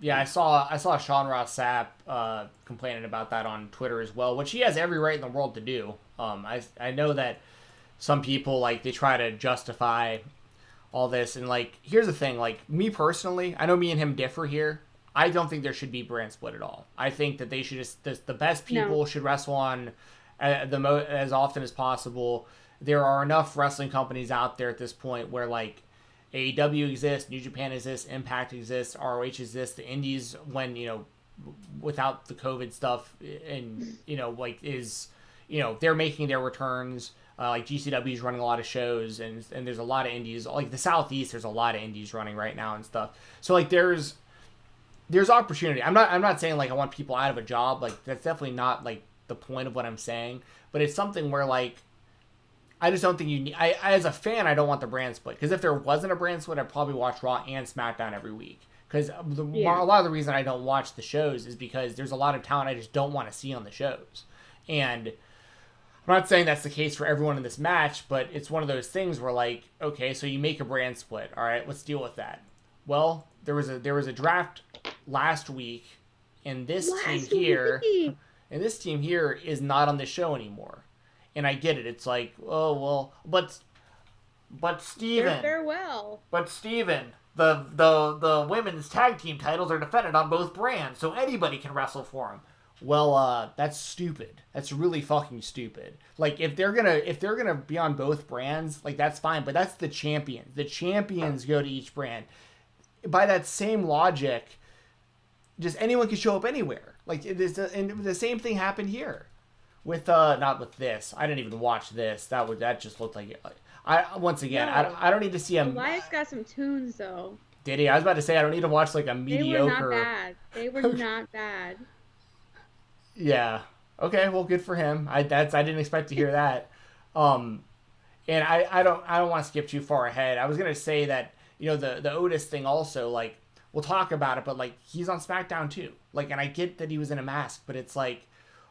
Speaker 3: Yeah, I saw Sean Ross Sapp complaining about that on Twitter as well, which he has every right in the world to do. I know that some people like they try to justify all this, and like here's the thing, like me personally, I know me and him differ here. I don't think there should be brand split at all. I think that they should the best people should wrestle on as often as possible. There are enough wrestling companies out there at this point where like AEW exists, New Japan exists, Impact exists, ROH exists, the Indies when, without the COVID stuff and, they're making their returns. Like GCW is running a lot of shows and there's a lot of indies. Like the Southeast, there's a lot of indies running right now and stuff. So like there's opportunity. I'm not saying like I want people out of a job. Like that's definitely not like the point of what I'm saying. But it's something where like I just don't think you need. As a fan, I don't want the brand split because if there wasn't a brand split, I'd probably watch Raw and SmackDown every week Because a
Speaker 4: Yeah.
Speaker 3: lot of the reason I don't watch the shows is because there's a lot of talent I just don't want to see on the shows. And I'm not saying that's the case for everyone in this match, but it's one of those things where, like, okay, so you make a brand split. All right, let's deal with that. Well, there was a draft last week, and this team here,
Speaker 4: week.
Speaker 3: and this team here is not on the show anymore. And I get it. It's like, oh well, but Steven,
Speaker 4: Farewell.
Speaker 3: but Steven, the women's tag team titles are defended on both brands, so anybody can wrestle for them. Well, that's stupid. That's really fucking stupid. Like, if they're gonna be on both brands, like, that's fine. But that's the champions. The champions go to each brand. By that same logic, just anyone can show up anywhere. Like, and the same thing happened here. With not with this. I didn't even watch this. That just looked like. Once again,
Speaker 4: No.
Speaker 3: I don't need to see a.
Speaker 4: Elias got some tunes though.
Speaker 3: Did he? I was about to say I don't need to watch like a mediocre.
Speaker 4: They were not bad. They were not bad.
Speaker 3: Yeah. Okay. Well, good for him. I didn't expect to hear that. And I don't want to skip too far ahead. I was gonna say that the Otis thing also, like, we'll talk about it, but like, he's on SmackDown too. Like, and I get that he was in a mask, but it's like,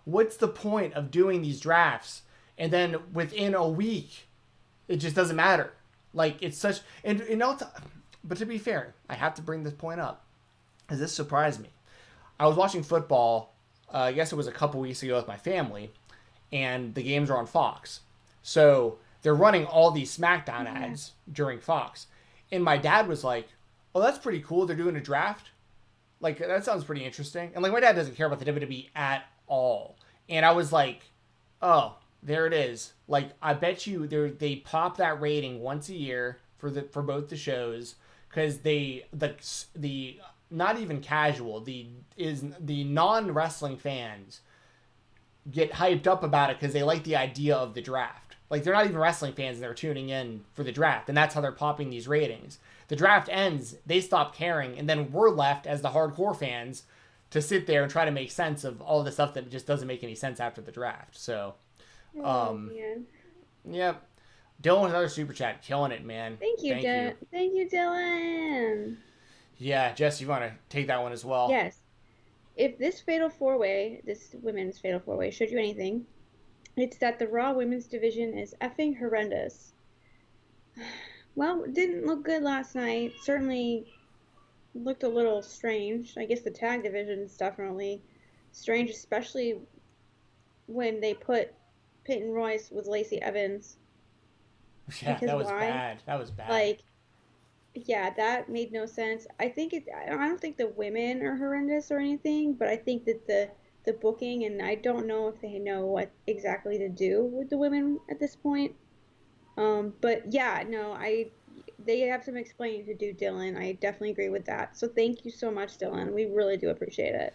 Speaker 3: what's the point of doing these drafts and then within a week it just doesn't matter? Like, it's such but to be fair, I have to bring this point up because this surprised me. I was watching football. I guess it was a couple weeks ago with my family, and the games are on Fox. So they're running all these SmackDown ads during Fox. And my dad was like, oh, that's pretty cool. They're doing a draft. Like, that sounds pretty interesting. And like, my dad doesn't care about the WWE at all. And I was like, oh, there it is. Like, I bet you they pop that rating once a year for both the shows, because the not even casual, the non-wrestling fans get hyped up about it because they like the idea of the draft. Like, they're not even wrestling fans, and they're tuning in for the draft, and that's how they're popping these ratings. The draft ends, they stop caring, and then we're left as the hardcore fans to sit there and try to make sense of all the stuff that just doesn't make any sense after the draft. So,
Speaker 4: Man.
Speaker 3: Yep. Dylan with another super chat, killing it, man.
Speaker 4: Thank you, Dylan.
Speaker 3: Yeah, Jess, you want to take that one as well?
Speaker 4: Yes. If this this women's fatal four-way showed you anything, it's that the Raw women's division is effing horrendous. Well, it didn't look good last night. Certainly looked a little strange. I guess the tag division is definitely strange, especially when they put Peyton Royce with Lacey Evans.
Speaker 3: Yeah,
Speaker 4: because
Speaker 3: that was
Speaker 4: why?
Speaker 3: bad. That was bad.
Speaker 4: Like, yeah, that made no sense. I don't think the women are horrendous or anything, but I think that the booking, and I don't know if they know what exactly to do with the women at this point. But yeah, no, they have some explaining to do, Dylan. I definitely agree with that. So thank you so much, Dylan. We really do appreciate it.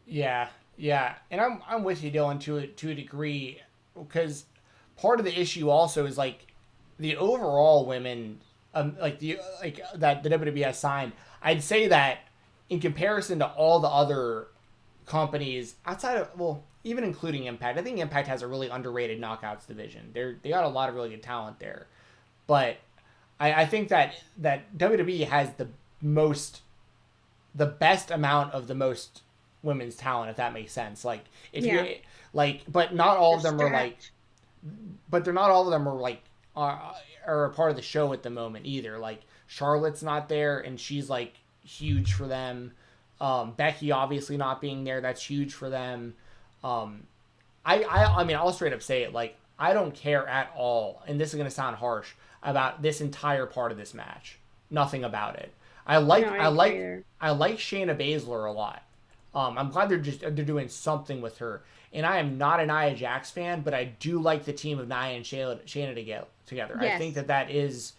Speaker 3: Yeah, and I'm with you, Dylan, to a degree, because part of the issue also is like the overall women, that the WWE has signed. I'd say that in comparison to all the other companies outside of, well, even including Impact, I think Impact has a really underrated knockouts division. They got a lot of really good talent there, but I think that WWE has the best amount of the most women's talent, if that makes sense. Like, if you like, but not all of them are like, but they're not all of them are like are a part of the show at the moment either. Like, Charlotte's not there, and she's like huge for them. Becky obviously not being there, that's huge for them. I mean, I'll straight up say it, like, I don't care at all, and this is gonna sound harsh, about this entire part of this match. Nothing about it. I like Shayna Baszler a lot. I'm glad they're doing something with her. And I am not an Nia Jax fan, but I do like the team of Nia and Shayna together. Yes. I think that is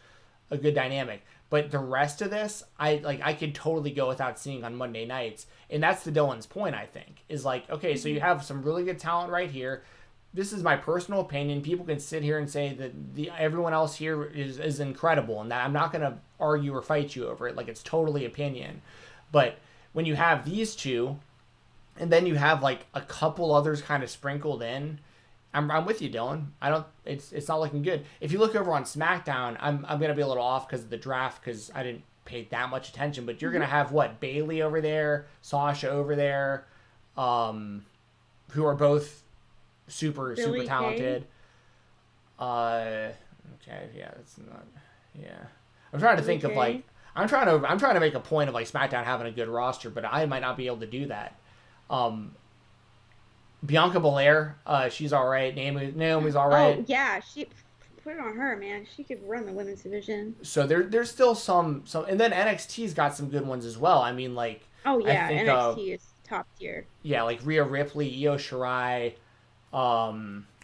Speaker 3: a good dynamic. But the rest of this, I could totally go without seeing on Monday nights. And that's the Dylan's point, I think. Is like, okay, so you have some really good talent right here. This is my personal opinion. People can sit here and say that everyone else here is incredible, and that I'm not going to argue or fight you over it. Like, it's totally opinion. But when you have these two, and then you have like a couple others kind of sprinkled in, I'm with you, Dylan. I don't. It's not looking good. If you look over on SmackDown, I'm gonna be a little off because of the draft because I didn't pay that much attention. But you're gonna have what Bailey over there, Sasha over there, who are both super
Speaker 4: Billie
Speaker 3: talented. Okay, yeah, that's not. Yeah, I'm trying to think of like I'm trying to make a point of like SmackDown having a good roster, but I might not be able to do that. Bianca Belair, she's all right. Naomi's all right.
Speaker 4: Oh yeah, she put it on her, man. She could run the women's division.
Speaker 3: So there's still some, and then NXT's got some good ones as well. I mean, like
Speaker 4: Oh yeah,
Speaker 3: I think,
Speaker 4: NXT is top tier.
Speaker 3: Yeah, like Rhea Ripley, Io Shirai, Candice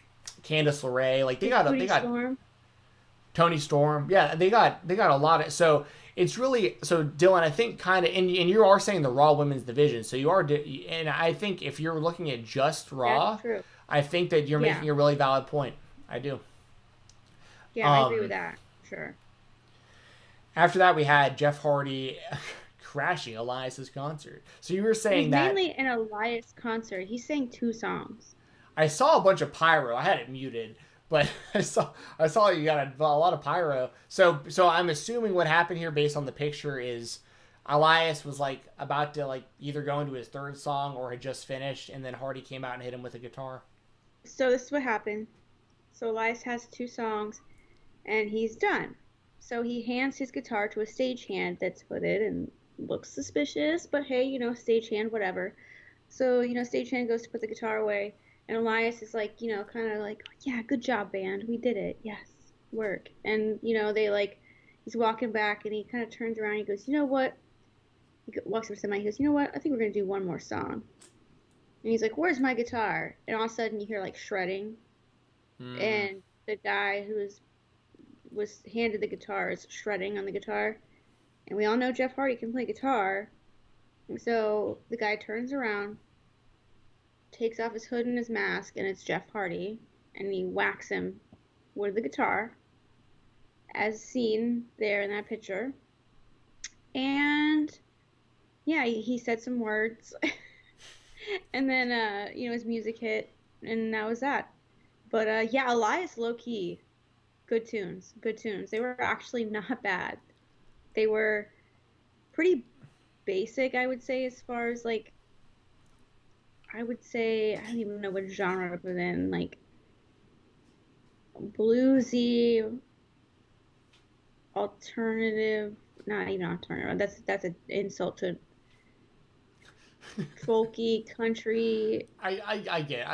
Speaker 3: LeRae. Like they got
Speaker 4: Storm.
Speaker 3: Tony Storm. Yeah, they got a lot of. So it's really so Dylan. I think kind of, and you are saying the Raw Women's Division. So you are, and I think if you're looking at just Raw,
Speaker 4: true.
Speaker 3: I think that you're making a really valid point. I do.
Speaker 4: Yeah, I agree with that. Sure.
Speaker 3: After that, we had Jeff Hardy crashing Elias's concert. So you were saying that
Speaker 4: mainly an Elias concert. He sang 2 songs.
Speaker 3: I saw a bunch of pyro. I had it muted, but I saw you got a lot of pyro. So I'm assuming what happened here, based on the picture, is Elias was like about to like either go into his 3rd song or had just finished, and then Hardy came out and hit him with a guitar.
Speaker 4: So this is what happened. So Elias has 2 songs, and he's done. So he hands his guitar to a stagehand that's hooded and looks suspicious, but hey, stagehand, whatever. So, stagehand goes to put the guitar away, and Elias is like, kind of like, yeah, good job, band. We did it. Yes, work. And, they like, he's walking back, and he kind of turns around, and he goes, you know what? He walks up to somebody, he goes, you know what? I think we're going to do one more song. And he's like, where's my guitar? And all of a sudden, you hear, like, shredding. And the guy who was handed the guitar is shredding on the guitar. And we all know Jeff Hardy can play guitar. And so the guy turns around, takes off his hood and his mask, and it's Jeff Hardy. And he whacks him with the guitar, as seen there in that picture. And, yeah, he said some words. And then, his music hit, and that was that. But, yeah, Elias, low-key, good tunes. They were actually not bad. They were pretty basic, I would say, as far as, like, I don't even know what genre it was in, like, bluesy, alternative, not even alternative, that's an insult to folky, country.
Speaker 3: I get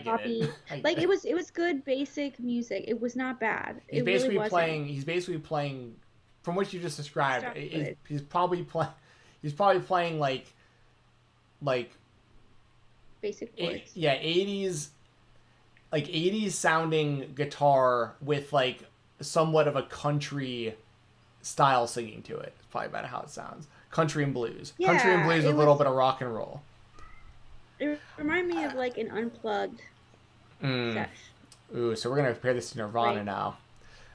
Speaker 4: poppy.
Speaker 3: it.
Speaker 4: Like, it was good basic music. It was not bad.
Speaker 3: He's
Speaker 4: It
Speaker 3: basically
Speaker 4: really wasn't.
Speaker 3: He's basically playing, from what you just described.
Speaker 4: Stop it.
Speaker 3: He's probably playing like
Speaker 4: Basic chords.
Speaker 3: 80s sounding guitar with like somewhat of a country style singing to it. It's probably about how it sounds. Country and blues.
Speaker 4: Yeah,
Speaker 3: Country and blues with
Speaker 4: it
Speaker 3: a little
Speaker 4: was-
Speaker 3: bit of rock and roll.
Speaker 4: It reminded me of like an unplugged sesh.
Speaker 3: Ooh, so we're gonna compare this to Nirvana
Speaker 4: Right.
Speaker 3: now.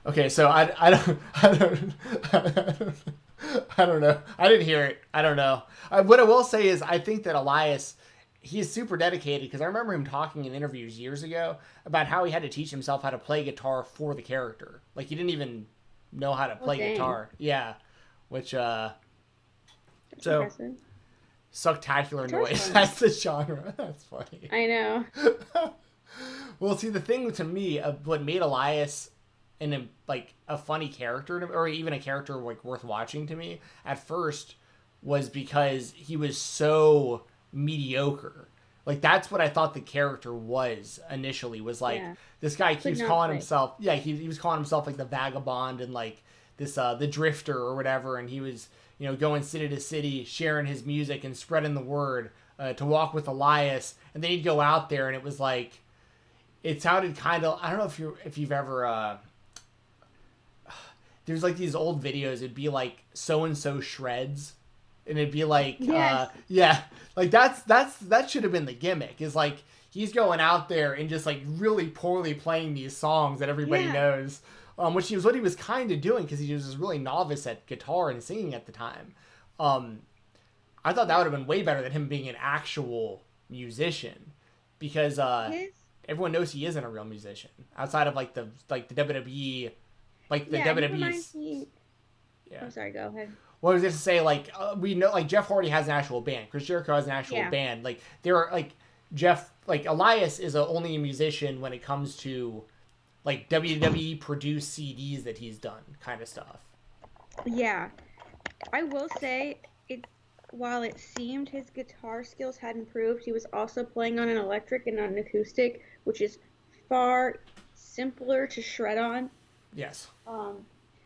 Speaker 3: Okay, so I don't know. I didn't hear it. I don't know. What I will say is I think that Elias, he's super dedicated, because I remember him talking in interviews years ago about how he had to teach himself how to play guitar for the character. Like, he didn't even know how to play
Speaker 4: dang.
Speaker 3: guitar. Yeah. Which,
Speaker 4: That's
Speaker 3: so,
Speaker 4: impressive.
Speaker 3: Sucktacular
Speaker 4: Guitar's
Speaker 3: noise.
Speaker 4: fun.
Speaker 3: That's the genre. That's funny.
Speaker 4: I know.
Speaker 3: Well, see, the thing to me of what made Elias a funny character, or even a character like worth watching to me at first, was because he was so mediocre. Like, that's what I thought the character was initially, was like,
Speaker 4: Yeah.
Speaker 3: this guy keeps
Speaker 4: not
Speaker 3: calling
Speaker 4: play.
Speaker 3: himself, he was calling himself like the vagabond and like this, the drifter or whatever, and he was, going city to city, sharing his music and spreading the word, to walk with Elias, and then he'd go out there and it was like, it sounded kind of, I don't know if you've ever, there's like these old videos, it'd be like so-and-so shreds, and it'd be like,
Speaker 4: Yes.
Speaker 3: like that should have been the gimmick, is like, he's going out there and just like really poorly playing these songs that everybody
Speaker 4: Yeah.
Speaker 3: knows, which is what he was kind of doing, because he was just really novice at guitar and singing at the time. I thought that would have been way better than him being an actual musician, because, everyone knows he isn't a real musician outside of like the WWE, like the
Speaker 4: Yeah, he
Speaker 3: WWE's.
Speaker 4: reminds me.
Speaker 3: Yeah.
Speaker 4: I'm sorry. Go ahead.
Speaker 3: Well, I was just to say, like, we know, like, Jeff Hardy has an actual band. Chris Jericho has an actual
Speaker 4: Yeah.
Speaker 3: band. Like, there are, like, Elias is only a musician when it comes to, like, WWE produced CDs that he's done, kind of stuff.
Speaker 4: Yeah, I will say it. While it seemed his guitar skills had improved, he was also playing on an electric and not an acoustic, which is far simpler to shred on.
Speaker 3: Yes.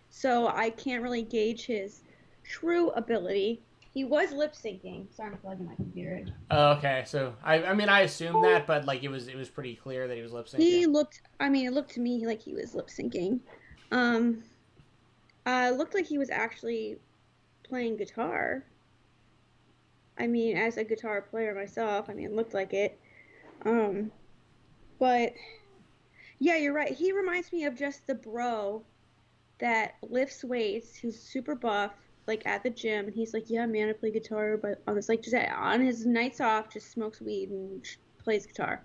Speaker 4: So I can't really gauge his true ability. He was lip syncing. Sorry, I'm plugging my computer in.
Speaker 3: Okay, so I mean, I assumed that, but like, it was pretty clear that he was lip syncing.
Speaker 4: He looked. I mean, it looked to me like he was lip syncing. Looked like he was actually playing guitar. I mean, as a guitar player myself, I mean, it looked like it. But yeah, you're right. He reminds me of just the bro that lifts weights, who's super buff, like at the gym, and he's like, "Yeah, man, I play guitar," but on this, like, just on his nights off, just smokes weed and plays guitar,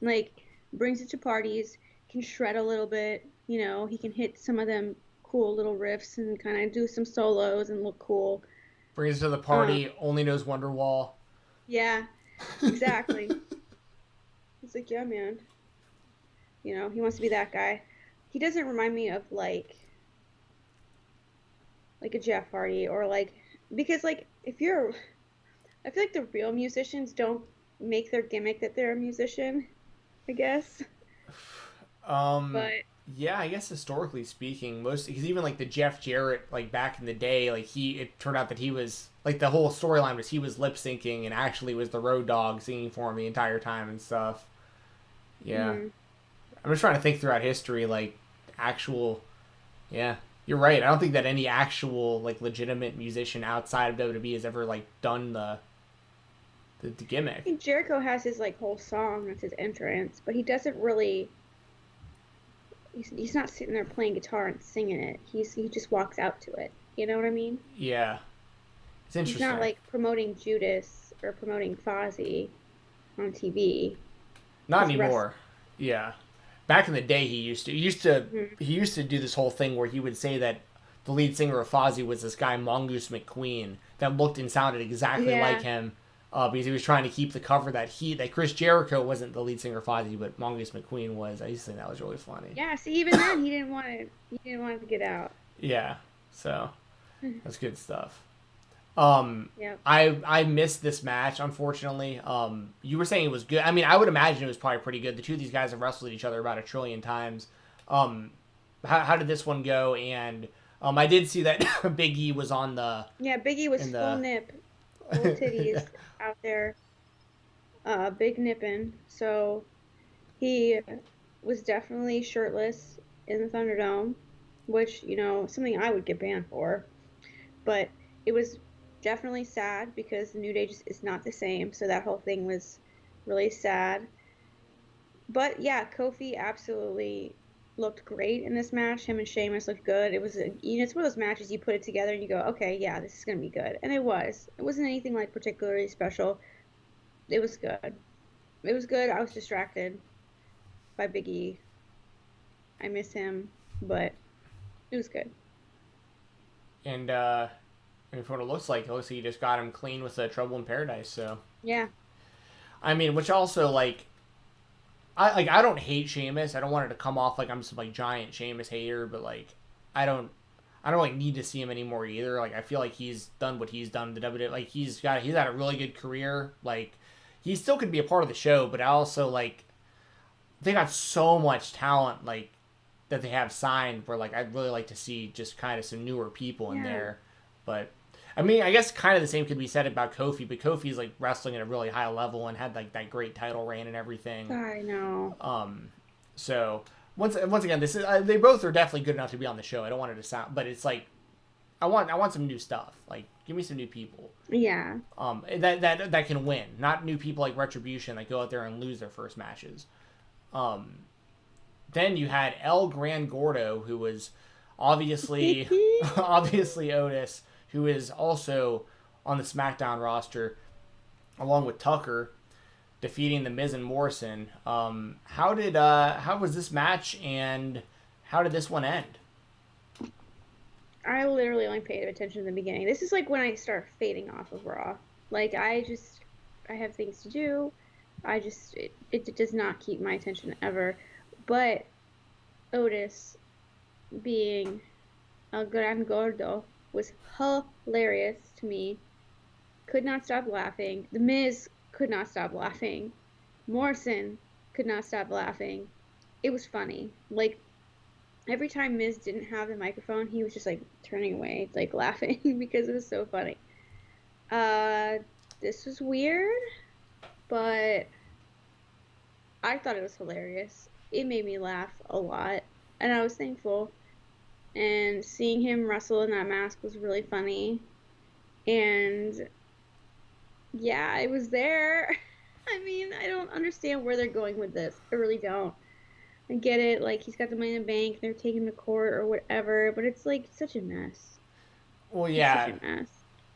Speaker 4: like brings it to parties, can shred a little bit, you know, he can hit some of them cool little riffs and kind of do some solos and look cool.
Speaker 3: Brings it to the party, only knows Wonderwall.
Speaker 4: Yeah, exactly. He's like, "Yeah, man," you know, he wants to be that guy. He doesn't remind me of like a Jeff Hardy or like, because like I feel like the real musicians don't make their gimmick that they're a musician, I guess. But
Speaker 3: yeah, I guess historically speaking, most, because even like the Jeff Jarrett, like back in the day, like it turned out that he was, like, the whole storyline was he was lip syncing and actually was the Road Dogg singing for him the entire time and stuff. Yeah. I'm just trying to think throughout history, like, actual, yeah, you're right. I don't think that any actual, like, legitimate musician outside of WWE has ever, like, done the gimmick.
Speaker 4: I think Jericho has his like whole song, that's his entrance, but he doesn't really. He's not sitting there playing guitar and singing it. He just walks out to it. You know what I mean?
Speaker 3: Yeah. It's interesting.
Speaker 4: He's not like promoting Judas or promoting Fozzy on TV.
Speaker 3: Not anymore. Yeah. Back in the day, he used to do this whole thing where he would say that the lead singer of Fozzy was this guy Mongoose McQueen that looked and sounded exactly like him, because he was trying to keep the cover that Chris Jericho wasn't the lead singer of Fozzy, but Mongoose McQueen was. I used to think that was really funny.
Speaker 4: Yeah. See, even then, he didn't want it to get out.
Speaker 3: Yeah. So that's good stuff.
Speaker 4: Yep.
Speaker 3: I missed this match, unfortunately. You were saying it was good. I mean, I would imagine it was probably pretty good. The two of these guys have wrestled each other about 1 trillion times. How did this one go? And I did see that Big E was on the...
Speaker 4: Yeah, Big E was full nip, full titties out there, big nipping. So he was definitely shirtless in the Thunderdome, which, you know, something I would get banned for. But it was definitely sad because the New Day just is not the same. So that whole thing was really sad. But yeah, Kofi absolutely looked great in this match. Him and Sheamus looked good. It was it's one of those matches you put it together and you go, okay, yeah, this is gonna be good. And it was. It wasn't anything like particularly special. It was good. It was good. I was distracted by Big E. I miss him, but it was good.
Speaker 3: And for what it looks like he just got him clean with Trouble in Paradise. So
Speaker 4: yeah.
Speaker 3: I mean, which also, like, I don't hate Sheamus. I don't want it to come off like I'm some like giant Sheamus hater, but like I don't like need to see him anymore either. Like, I feel like he's done what he's done to WWE. Like, he's had a really good career. Like, he still could be a part of the show, but I also, like, they got so much talent, like, that they have signed where, like, I'd really like to see just kind of some newer people in there. But I mean, I guess kind of the same could be said about Kofi, but Kofi's like wrestling at a really high level and had like that great title reign and everything.
Speaker 4: I know.
Speaker 3: So once again, this is they both are definitely good enough to be on the show. I don't want it to sound, but it's like I want some new stuff. Like, give me some new people.
Speaker 4: Yeah.
Speaker 3: That can win, not new people like Retribution that go out there and lose their first matches. Then you had El Gran Gordo, who was obviously Otis, who is also on the SmackDown roster, along with Tucker. defeating the Miz and Morrison. How was this match, and how did this one end?
Speaker 4: I literally only paid attention in the beginning. This is like when I start fading off of Raw. Like, I have things to do. It does not keep my attention ever. But Otis being El Gran Gordo was hilarious to me. Could not stop laughing. The Miz could not stop laughing. Morrison could not stop laughing. It was funny. Like, every time Miz didn't have the microphone, he was just like turning away, like laughing because it was so funny. This was weird, but I thought it was hilarious. It made me laugh a lot, and I was thankful. And seeing him wrestle in that mask was really funny. And yeah, I was there. I mean, I don't understand where they're going with this. I really don't. I get it, like, he's got the money in the bank, they're taking him to court or whatever, but it's, like, such a mess.
Speaker 3: Well, yeah.
Speaker 4: It's such a mess.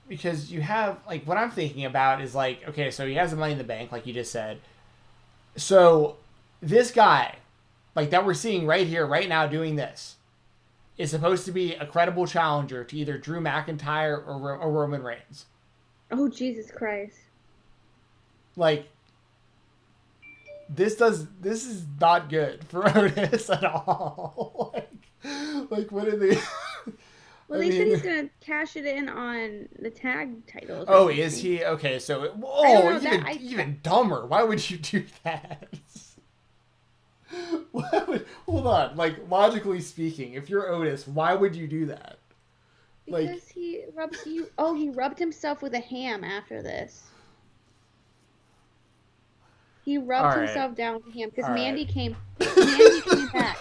Speaker 3: Because you have, like, what I'm thinking about is, like, okay, so he has the money in the bank, like you just said. So, this guy, like, that we're seeing right here, right now, doing this, is supposed to be a credible challenger to either Drew McIntyre or Roman Reigns.
Speaker 4: Oh, Jesus Christ.
Speaker 3: Like, this is not good for Otis at all. like what are they?
Speaker 4: Well, they said he's gonna cash it in on the tag titles.
Speaker 3: Oh, is he? Okay, so even dumber. Why would you do that? Hold on. Like, logically speaking, if you're Otis, why would you do that?
Speaker 4: Because he rubbed himself with a ham after this. He rubbed himself down with a ham because Mandy came back.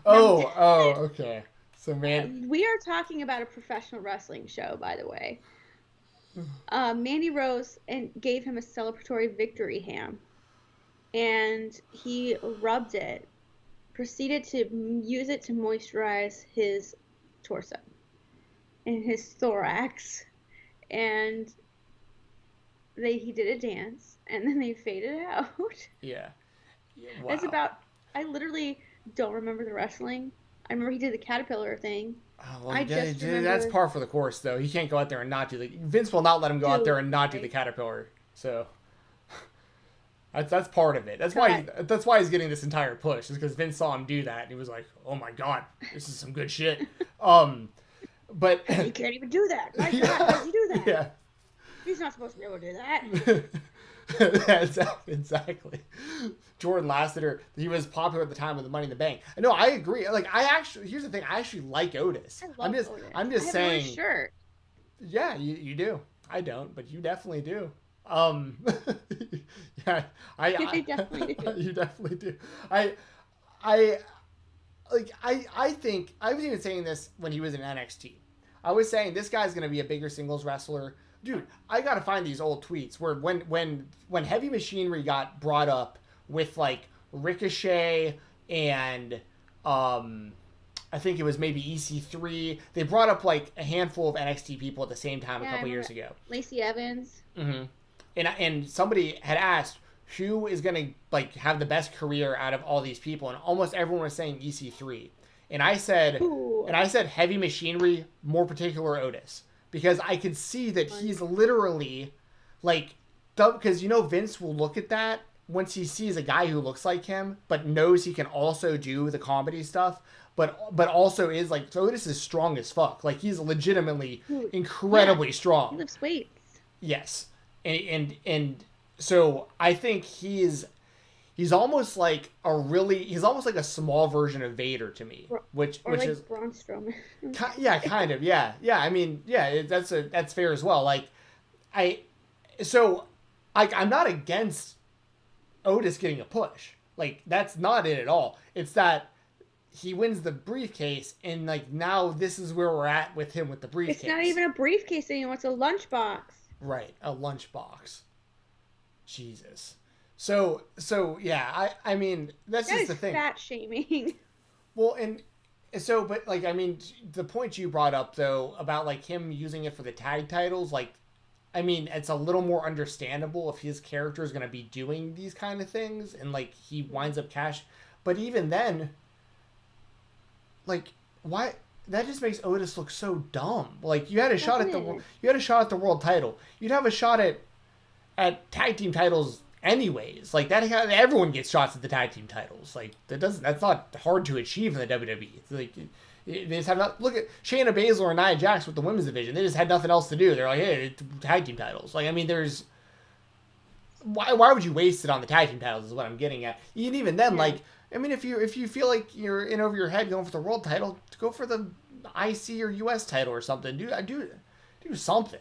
Speaker 3: Okay. So
Speaker 4: we are talking about a professional wrestling show, by the way. Mandy rose and gave him a celebratory victory ham, and he rubbed it, proceeded to use it to moisturize his torso and his thorax, and he did a dance, and then they faded out.
Speaker 3: Yeah. Wow.
Speaker 4: That's about. I literally don't remember the wrestling. I remember he did the caterpillar thing.
Speaker 3: Oh, well, that's par for the course, though. He can't go out there and not do the. Vince will not let him go out there and not do the caterpillar. So that's part of it. That's why he's getting this entire push. Is because Vince saw him do that and he was like, "Oh my god, this is some good shit." But
Speaker 4: he can't even do that. My God, how does he do that?
Speaker 3: Yeah.
Speaker 4: He's not supposed to be able to do that.
Speaker 3: Exactly. Jordan Lasseter, he was popular at the time with the Money in the Bank. No, I agree. Like, here's the thing. I actually like Otis.
Speaker 4: Otis.
Speaker 3: I'm just saying.
Speaker 4: I have a shirt.
Speaker 3: Yeah, you do. I don't, but you definitely do. Yeah,
Speaker 4: I definitely do.
Speaker 3: You definitely do. I think I was even saying this when he was in NXT. I was saying this guy's going to be a bigger singles wrestler. Dude, I gotta find these old tweets where when Heavy Machinery got brought up with like Ricochet and I think it was maybe EC3, they brought up like a handful of NXT people at the same time a couple years ago.
Speaker 4: Lacey Evans.
Speaker 3: Mm-hmm. And somebody had asked who is gonna like have the best career out of all these people, and almost everyone was saying EC3. And I said Heavy Machinery, more particular Otis. Because I could see that he's literally, like, because, Vince will look at that once he sees a guy who looks like him, but knows he can also do the comedy stuff, but also is, like, so Otis is strong as fuck. Like, he's legitimately incredibly strong.
Speaker 4: He lifts weights.
Speaker 3: Yes. And so I think he's almost like he's almost like a small version of Vader to me, which is
Speaker 4: Braun Strowman.
Speaker 3: Yeah, kind of. Yeah. I mean, yeah, that's fair as well. Like, I'm not against Otis getting a push. Like, that's not it at all. It's that he wins the briefcase, and like now this is where we're at with him with the briefcase.
Speaker 4: It's not even a briefcase anymore. It's a lunchbox.
Speaker 3: Right, a lunchbox. Jesus. So yeah, I mean, that's just the thing.
Speaker 4: Fat shaming.
Speaker 3: Well, but like, I mean, the point you brought up though about like him using it for the tag titles, like, I mean, it's a little more understandable if his character is going to be doing these kind of things and like he winds up cash. But even then, like, why? That just makes Otis look so dumb. Like, you had a shot at the world title. You'd have a shot at tag team titles anyways. Like that, everyone gets shots at the tag team titles. Like that's not hard to achieve in the WWE. It's like they just have not look at Shayna Baszler and Nia Jax with the women's division. They just had nothing else to do. They're like, hey, tag team titles. Like, I mean, there's why would you waste it on the tag team titles? Is what I'm getting at. And even then, like, I mean, if you feel like you're in over your head going for the world title, go for the IC or US title or something. Do something.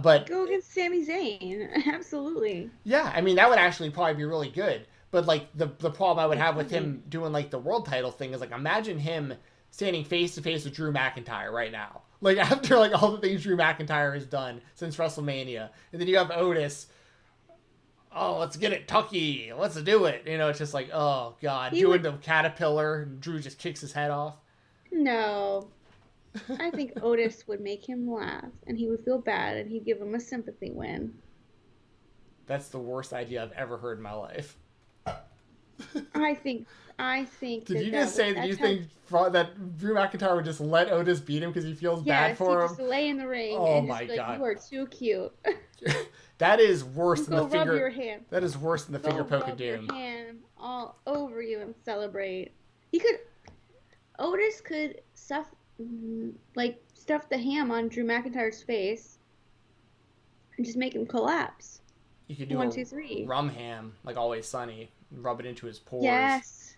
Speaker 3: But
Speaker 4: go against Sami Zayn. Absolutely.
Speaker 3: Yeah, I mean, that would actually probably be really good. But like the problem I would have with him doing like the world title thing is like, imagine him standing face to face with Drew McIntyre right now. Like after like all the things Drew McIntyre has done since WrestleMania, and then you have Otis. Oh, let's get it, Tucky. Let's do it. You know, it's just like, oh god, doing the caterpillar, and Drew just kicks his head off.
Speaker 4: No. I think Otis would make him laugh, and he would feel bad, and he'd give him a sympathy win.
Speaker 3: That's the worst idea I've ever heard in my life.
Speaker 4: I think.
Speaker 3: Did you just say that you think that Drew McIntyre would just let Otis beat him because he feels bad for him?
Speaker 4: Yes, he just lay in the ring.
Speaker 3: Oh
Speaker 4: and
Speaker 3: my
Speaker 4: just
Speaker 3: god,
Speaker 4: you are too cute.
Speaker 3: That is worse than the finger.
Speaker 4: Rub your hand.
Speaker 3: That is worse than the finger poke of doom.
Speaker 4: Your hand all over you and celebrate. Otis could stuff the ham on Drew McIntyre's face and just make him collapse.
Speaker 3: You could do
Speaker 4: 1, 2, 3.
Speaker 3: Rum ham, like Always Sunny, and rub it into his pores.
Speaker 4: Yes.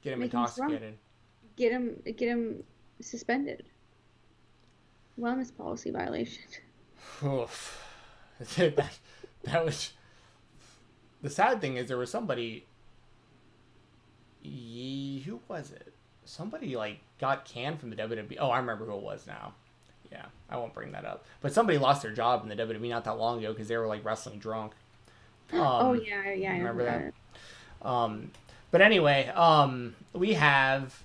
Speaker 3: Get him intoxicated.
Speaker 4: Get him suspended. Wellness policy violation.
Speaker 3: Oof. that was. The sad thing is there was somebody. Who was it? Somebody like got canned from the WWE. Oh, I remember who it was now. Yeah, I won't bring that up. But somebody lost their job in the WWE not that long ago because they were like wrestling drunk.
Speaker 4: Oh yeah, I remember
Speaker 3: that. But anyway, we have.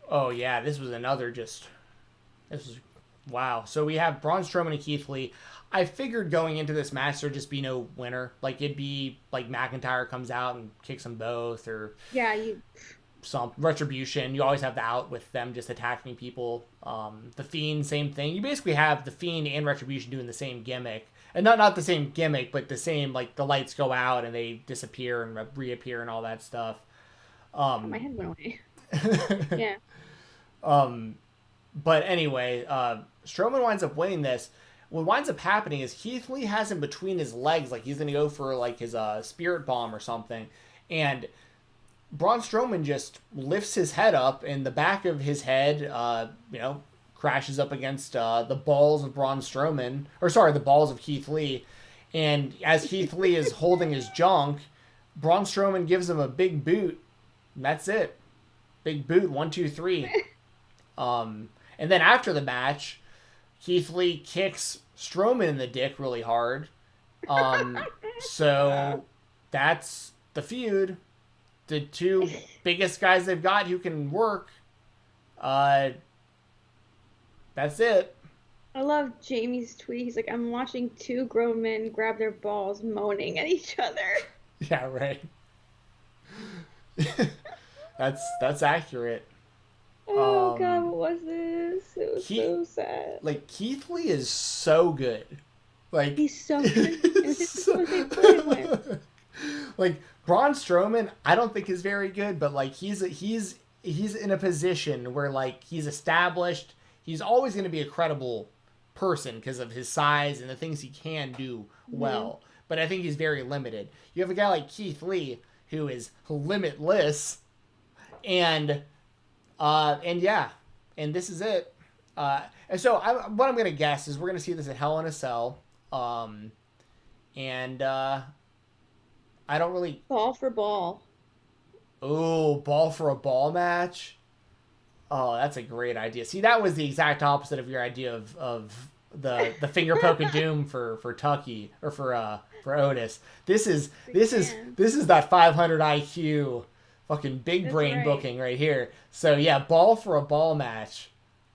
Speaker 3: Oh yeah, this was wow. So we have Braun Strowman and Keith Lee. I figured going into this match there'd just be no winner. Like it'd be like McIntyre comes out and kicks them both, or some Retribution. You always have the out with them just attacking people. The Fiend, same thing. You basically have the Fiend and Retribution doing the same gimmick. And not the same gimmick, but the same, like, the lights go out and they disappear and reappear and all that stuff.
Speaker 4: My head went away. Yeah.
Speaker 3: But anyway, Strowman winds up winning this. What winds up happening is Keith Lee has him between his legs, like he's going to go for, like, his spirit bomb or something. And Braun Strowman just lifts his head up, and the back of his head, crashes up against the balls of Braun Strowman, the balls of Keith Lee. And as Keith Lee is holding his junk, Braun Strowman gives him a big boot. And that's it. Big boot, 1, 2, 3. And then after the match, Keith Lee kicks Strowman in the dick really hard. So that's the feud. The two biggest guys they've got who can work. That's it.
Speaker 4: I love Jamie's tweet. He's like, I'm watching two grown men grab their balls moaning at each other.
Speaker 3: Yeah, right. That's accurate.
Speaker 4: Oh god, what was this? It was so sad.
Speaker 3: Like, Keith Lee is so good. Like,
Speaker 4: he's so good.
Speaker 3: Like, Braun Strowman, I don't think is very good, but like he's in a position where like he's established. He's always going to be a credible person because of his size and the things he can do well. Mm-hmm. But I think he's very limited. You have a guy like Keith Lee who is limitless, and this is it. And so what I'm going to guess is we're going to see this at Hell in a Cell, and I don't really
Speaker 4: ball for ball.
Speaker 3: Oh, ball for a ball match. Oh, that's a great idea. See, that was the exact opposite of your idea of the finger poke of doom for Tucky or for Otis. This is that 500 IQ fucking big brain booking right here. So yeah, ball for a ball match.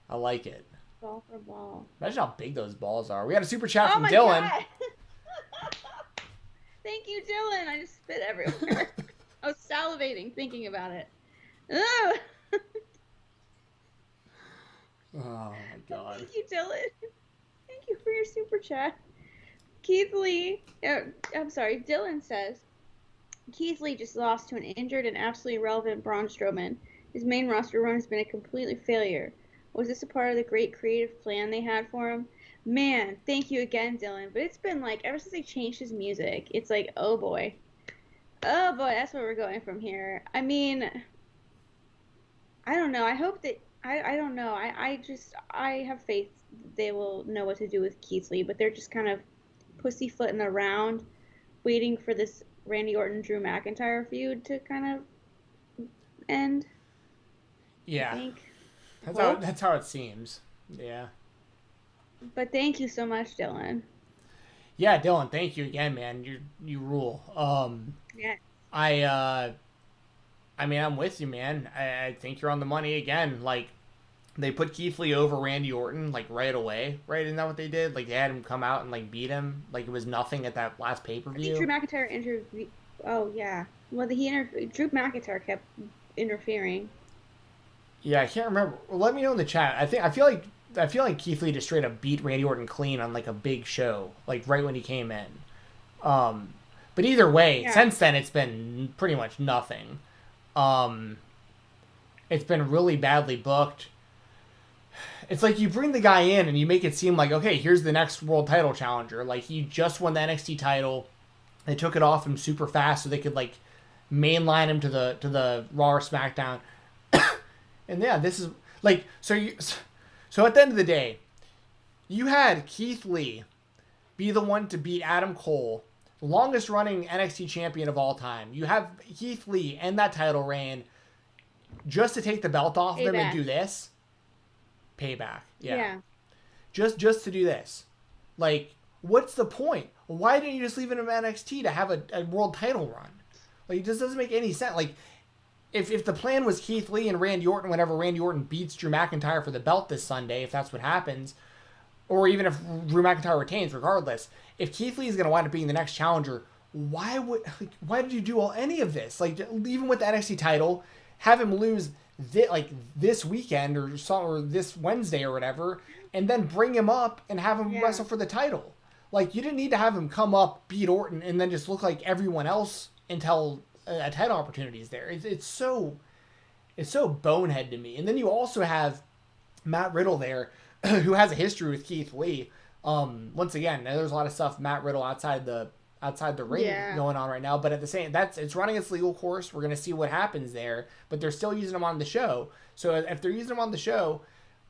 Speaker 3: I like it.
Speaker 4: Ball for ball.
Speaker 3: Imagine how big those balls are. We got a super chat
Speaker 4: Oh
Speaker 3: from
Speaker 4: my
Speaker 3: Dylan.
Speaker 4: God. Thank you, Dylan. I just spit everywhere. I was salivating thinking about it. Ugh.
Speaker 3: Oh my God.
Speaker 4: Thank you, Dylan. Thank you for your super chat. Keith Lee, I'm sorry, Dylan says, Keith Lee just lost to an injured and absolutely irrelevant Braun Strowman. His main roster run has been a complete failure. Was this a part of the great creative plan they had for him? Man, thank you again, Dylan. But it's been like, ever since they changed his music, it's like, oh boy. Oh boy, that's where we're going from here. I mean, I don't know. I hope that, I don't know. I have faith they will know what to do with Keith Lee, but they're just kind of pussyfooting around, waiting for this Randy Orton Drew McIntyre feud to kind of end.
Speaker 3: Yeah.
Speaker 4: I think.
Speaker 3: That's how it seems. Yeah.
Speaker 4: But thank you so much, Dylan.
Speaker 3: Yeah, Dylan, thank you again, man. You rule.
Speaker 4: Yeah.
Speaker 3: I mean, I'm with you, man. I think you're on the money again. Like, they put Keith Lee over Randy Orton, like, right away, right? Isn't that what they did? Like, they had him come out and, like, beat him. Like, it was nothing at that last pay-per-view.
Speaker 4: I think Drew McIntyre interviewed. Oh, yeah. Well, Drew McIntyre kept interfering.
Speaker 3: Yeah, I can't remember. Well, let me know in the chat. I feel like Keith Lee just straight up beat Randy Orton clean on, like, a big show, like, right when he came in. But either way,
Speaker 4: Yeah.
Speaker 3: since then, it's been pretty much nothing. It's been really badly booked. It's like you bring the guy in and you make it seem like, okay, here's the next world title challenger. Like, he just won the NXT title. They took it off him super fast so they could, like, mainline him to the Raw or SmackDown. And yeah, this is like, so at the end of the day, you had Keith Lee be the one to beat Adam Cole, the longest running NXT champion of all time. You have Keith Lee end that title reign just to take the belt off of him and do this. Payback. Yeah. Just to do this. Like, what's the point? Why didn't you just leave him in NXT to have a world title run? Like, it just doesn't make any sense. Like, if the plan was Keith Lee and Randy Orton whenever Randy Orton beats Drew McIntyre for the belt this Sunday, if that's what happens, or even if Drew McIntyre retains, regardless, if Keith Lee is going to wind up being the next challenger, why did you do any of this? Like, even with the NXT title, have him lose this weekend or this Wednesday or whatever, and then bring him up and have him wrestle for the title. Like, you didn't need to have him come up, beat Orton, and then just look like everyone else until a title opportunity is there. It's so bonehead to me. And then you also have Matt Riddle there, who has a history with Keith Lee. Once again, there's a lot of stuff Matt Riddle outside the ring going on right now, but at the same, it's running its legal course. We're gonna see what happens there, but they're still using him on the show. So if they're using him on the show,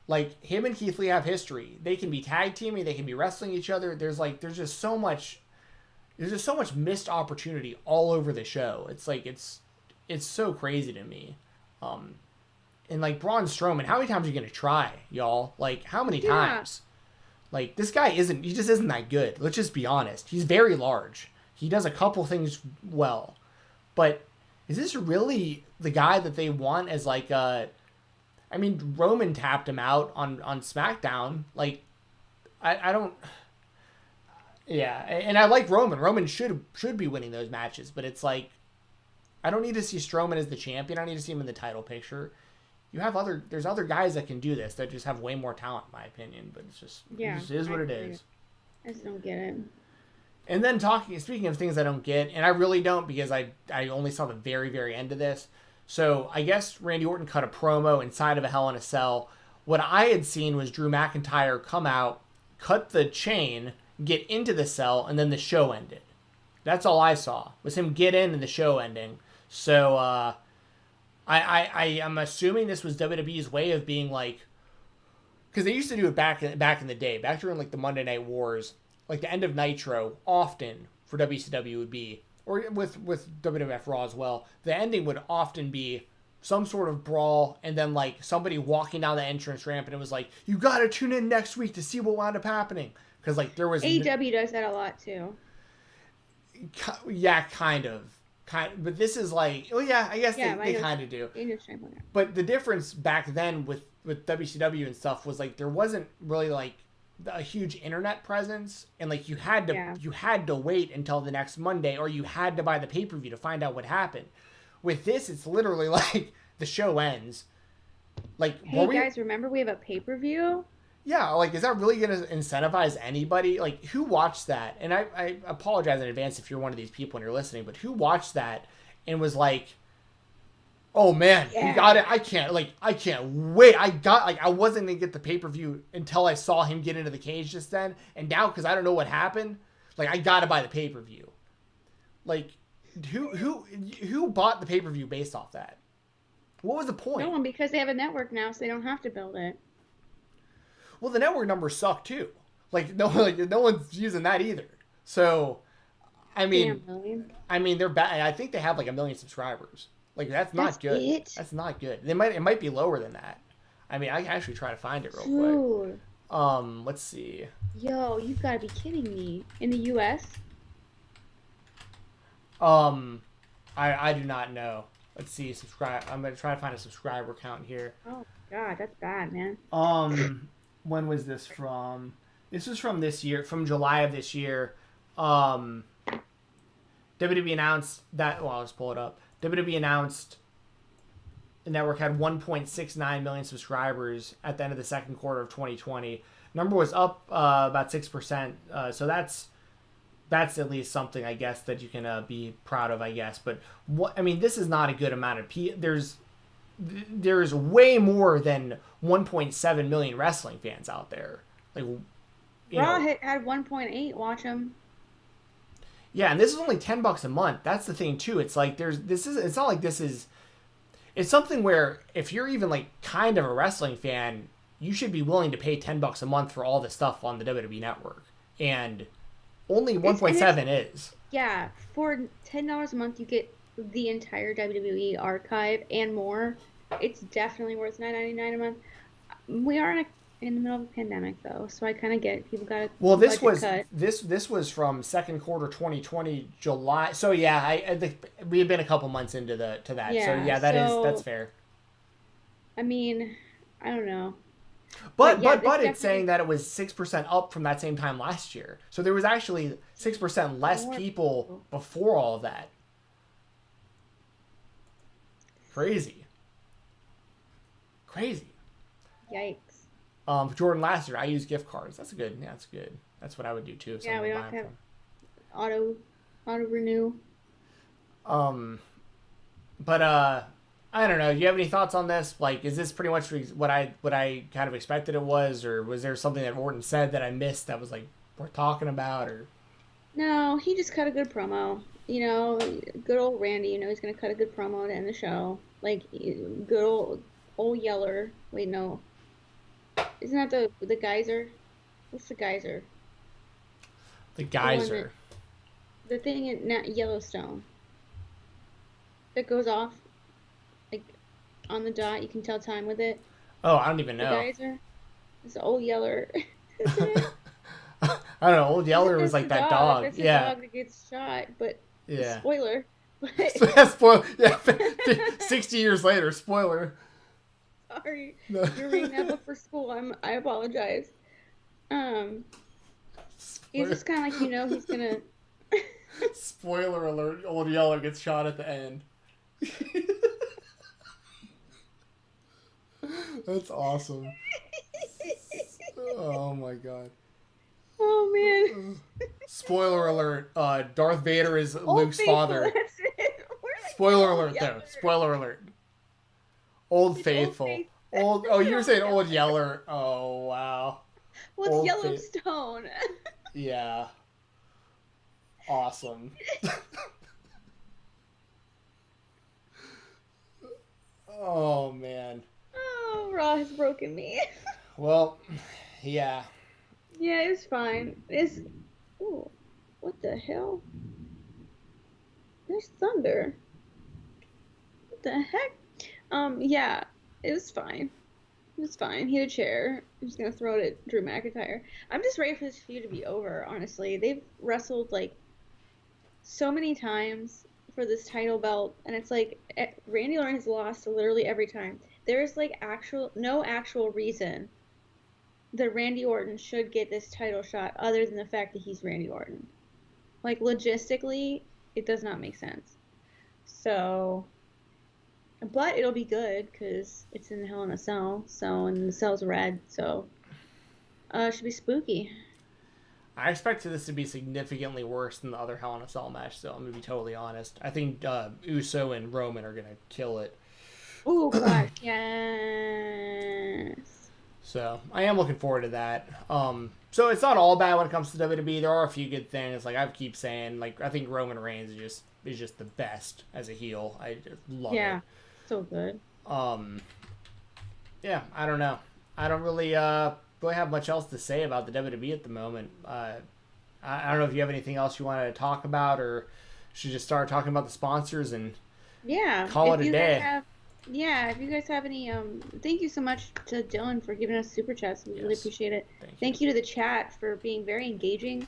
Speaker 3: like, him and Keith Lee have history. They can be tag teaming, they can be wrestling each other. There's just so much missed opportunity all over the show. It's like it's so crazy to me. And like Braun Strowman, how many times are you gonna try, y'all? Like, how many times? Like, this guy he just isn't that good. Let's just be honest. He's very large. He does a couple things well. But is this really the guy that they want as like I mean, Roman tapped him out on SmackDown. Like, I don't. Yeah, and I like Roman. Roman should be winning those matches, but it's like, I don't need to see Strowman as the champion. I need to see him in the title picture. There's other guys that can do this that just have way more talent, in my opinion. But it just is what it is.
Speaker 4: I just don't get it.
Speaker 3: And then speaking of things I don't get, and I really don't, because I only saw the very, very end of this. So I guess Randy Orton cut a promo inside of a Hell in a Cell. What I had seen was Drew McIntyre come out, cut the chain, get into the cell, and then the show ended. That's all I saw, was him get in and the show ending. So I am assuming this was WWE's way of being like, because they used to do it back in the day, back during like the Monday Night Wars, like the end of Nitro, often for WCW would be, or with WWF Raw as well, the ending would often be some sort of brawl, and then like somebody walking down the entrance ramp, and it was like, you gotta tune in next week to see what wound up happening. Because like there was
Speaker 4: AEW does that a lot too.
Speaker 3: Yeah, kind of. But this is like, oh yeah, I guess they kind of do. But the difference back then with with WCW and stuff was like there wasn't really like a huge internet presence, and like you had to wait until the next Monday, or you had to buy the pay-per-view to find out what happened. With this, it's literally like the show ends. Like,
Speaker 4: hey guys, remember we have a pay-per-view?
Speaker 3: Yeah, like, is that really going to incentivize anybody? Like, who watched that? And I apologize in advance if you're one of these people and you're listening, but who watched that and was like, oh man, he got it. I can't wait. I wasn't going to get the pay-per-view until I saw him get into the cage just then. And now, because I don't know what happened, like, I got to buy the pay-per-view. Like, who bought the pay-per-view based off that? What was the point?
Speaker 4: No one, because they have a network now, so they don't have to build it.
Speaker 3: Well, the network numbers suck too. Like no one's using that either. So, I mean, they're bad. I think they have like 1 million subscribers. Like that's not good. That's not good. It might be lower than that. I mean, I can actually try to find it real quick. Let's see.
Speaker 4: Yo, you've got to be kidding me. In the U.S.
Speaker 3: I do not know. Let's see. I'm gonna try to find a subscriber count here.
Speaker 4: Oh God, that's bad, man.
Speaker 3: When was this from? This was from this year, from July of this year. WWE announced that. Well, let's pull it up. WWE announced the network had 1.69 million subscribers at the end of the second quarter of 2020. Number was up about 6%. So that's at least something, I guess, that you can be proud of, I guess. But this is not a good amount of there's way more than 1.7 million wrestling fans out there. Like,
Speaker 4: Raw had 1.8. Watch them.
Speaker 3: Yeah, and this is only $10 a month. That's the thing too. It's like it's not like this is. It's something where if you're even like kind of a wrestling fan, you should be willing to pay $10 a month for all the stuff on the WWE network, and only 1.7 is. Yeah,
Speaker 4: for $10 a month, you get the entire WWE archive and more. It's definitely worth $9.99 a month. We are in the middle of a pandemic though, so I kind of get it. People got to.
Speaker 3: Well, this was from second quarter 2020 July. So yeah, I think we had been a couple months into that. Yeah, so yeah, that's fair.
Speaker 4: I mean, I don't know.
Speaker 3: But it's saying that it was 6% up from that same time last year. So there was actually 6% less people before all of that. Crazy.
Speaker 4: Yikes.
Speaker 3: Jordan last year, I use gift cards. That's good. Yeah, that's good. That's what I would do too.
Speaker 4: Yeah, we don't have auto renew.
Speaker 3: But I don't know. Do you have any thoughts on this? Like, is this pretty much what I kind of expected it was, or was there something that Orton said that I missed that was like worth talking about? Or
Speaker 4: no, he just cut a good promo. You know, good old Randy. You know, he's gonna cut a good promo to end the show. Like good old Yeller. Wait, no, isn't that the geyser? What's the geyser?
Speaker 3: The geyser.
Speaker 4: The thing in Yellowstone that goes off. Like, on the dot, you can tell time with it.
Speaker 3: Oh, I don't even know.
Speaker 4: The geyser. It's the old Yeller.
Speaker 3: I don't know. Old Yeller was like that dog.
Speaker 4: That's the dog that gets shot, but
Speaker 3: yeah.
Speaker 4: Spoiler.
Speaker 3: Spoiler. Yeah, 60 years later. Spoiler.
Speaker 4: Sorry, you're reading that book for school. I apologize. He's just kind of like, you know, he's gonna.
Speaker 3: Spoiler alert! Old Yeller gets shot at the end. That's awesome. Oh my god.
Speaker 4: Oh man.
Speaker 3: Spoiler alert, Darth Vader is Luke's
Speaker 4: Faithful,
Speaker 3: father.
Speaker 4: that's it.
Speaker 3: Spoiler alert though. Spoiler alert. Old Faithful. Old you were saying Old Yeller. Oh wow.
Speaker 4: Well, it's Yellowstone.
Speaker 3: Yeah. Awesome. Oh man.
Speaker 4: Oh, Raw has broken me.
Speaker 3: Well, yeah.
Speaker 4: Yeah, it was fine. Ooh, what the hell? There's thunder. What the heck? Yeah, it was fine. It was fine. He had a chair. I'm just gonna throw it at Drew McIntyre. I'm just ready for this feud to be over, honestly. They've wrestled, like, so many times for this title belt, and it's like Randy Orton has lost literally every time. there's like no actual reason that Randy Orton should get this title shot other than the fact that he's Randy Orton. Like logistically, it does not make sense. So, but it'll be good because it's in Hell in a Cell. So, and the cell's red. So, it should be spooky.
Speaker 3: I expected this to be significantly worse than the other Hell in a Cell match, so I'm going to be totally honest. I think Uso and Roman are going to kill it.
Speaker 4: Oh, gosh, yes.
Speaker 3: So, I am looking forward to that. So, it's not all bad when it comes to WWE. There are a few good things. Like, I keep saying, like, I think Roman Reigns is just the best as a heel. I just love it.
Speaker 4: Yeah, so good.
Speaker 3: Yeah, I don't know. I don't really have much else to say about the WWE at the moment. I don't know if you have anything else you want to talk about, or should just start talking about the sponsors and call it a day.
Speaker 4: If you guys have any, thank you so much to Dylan for giving us super chats. We really appreciate it. Thank you to the chat for being very engaging.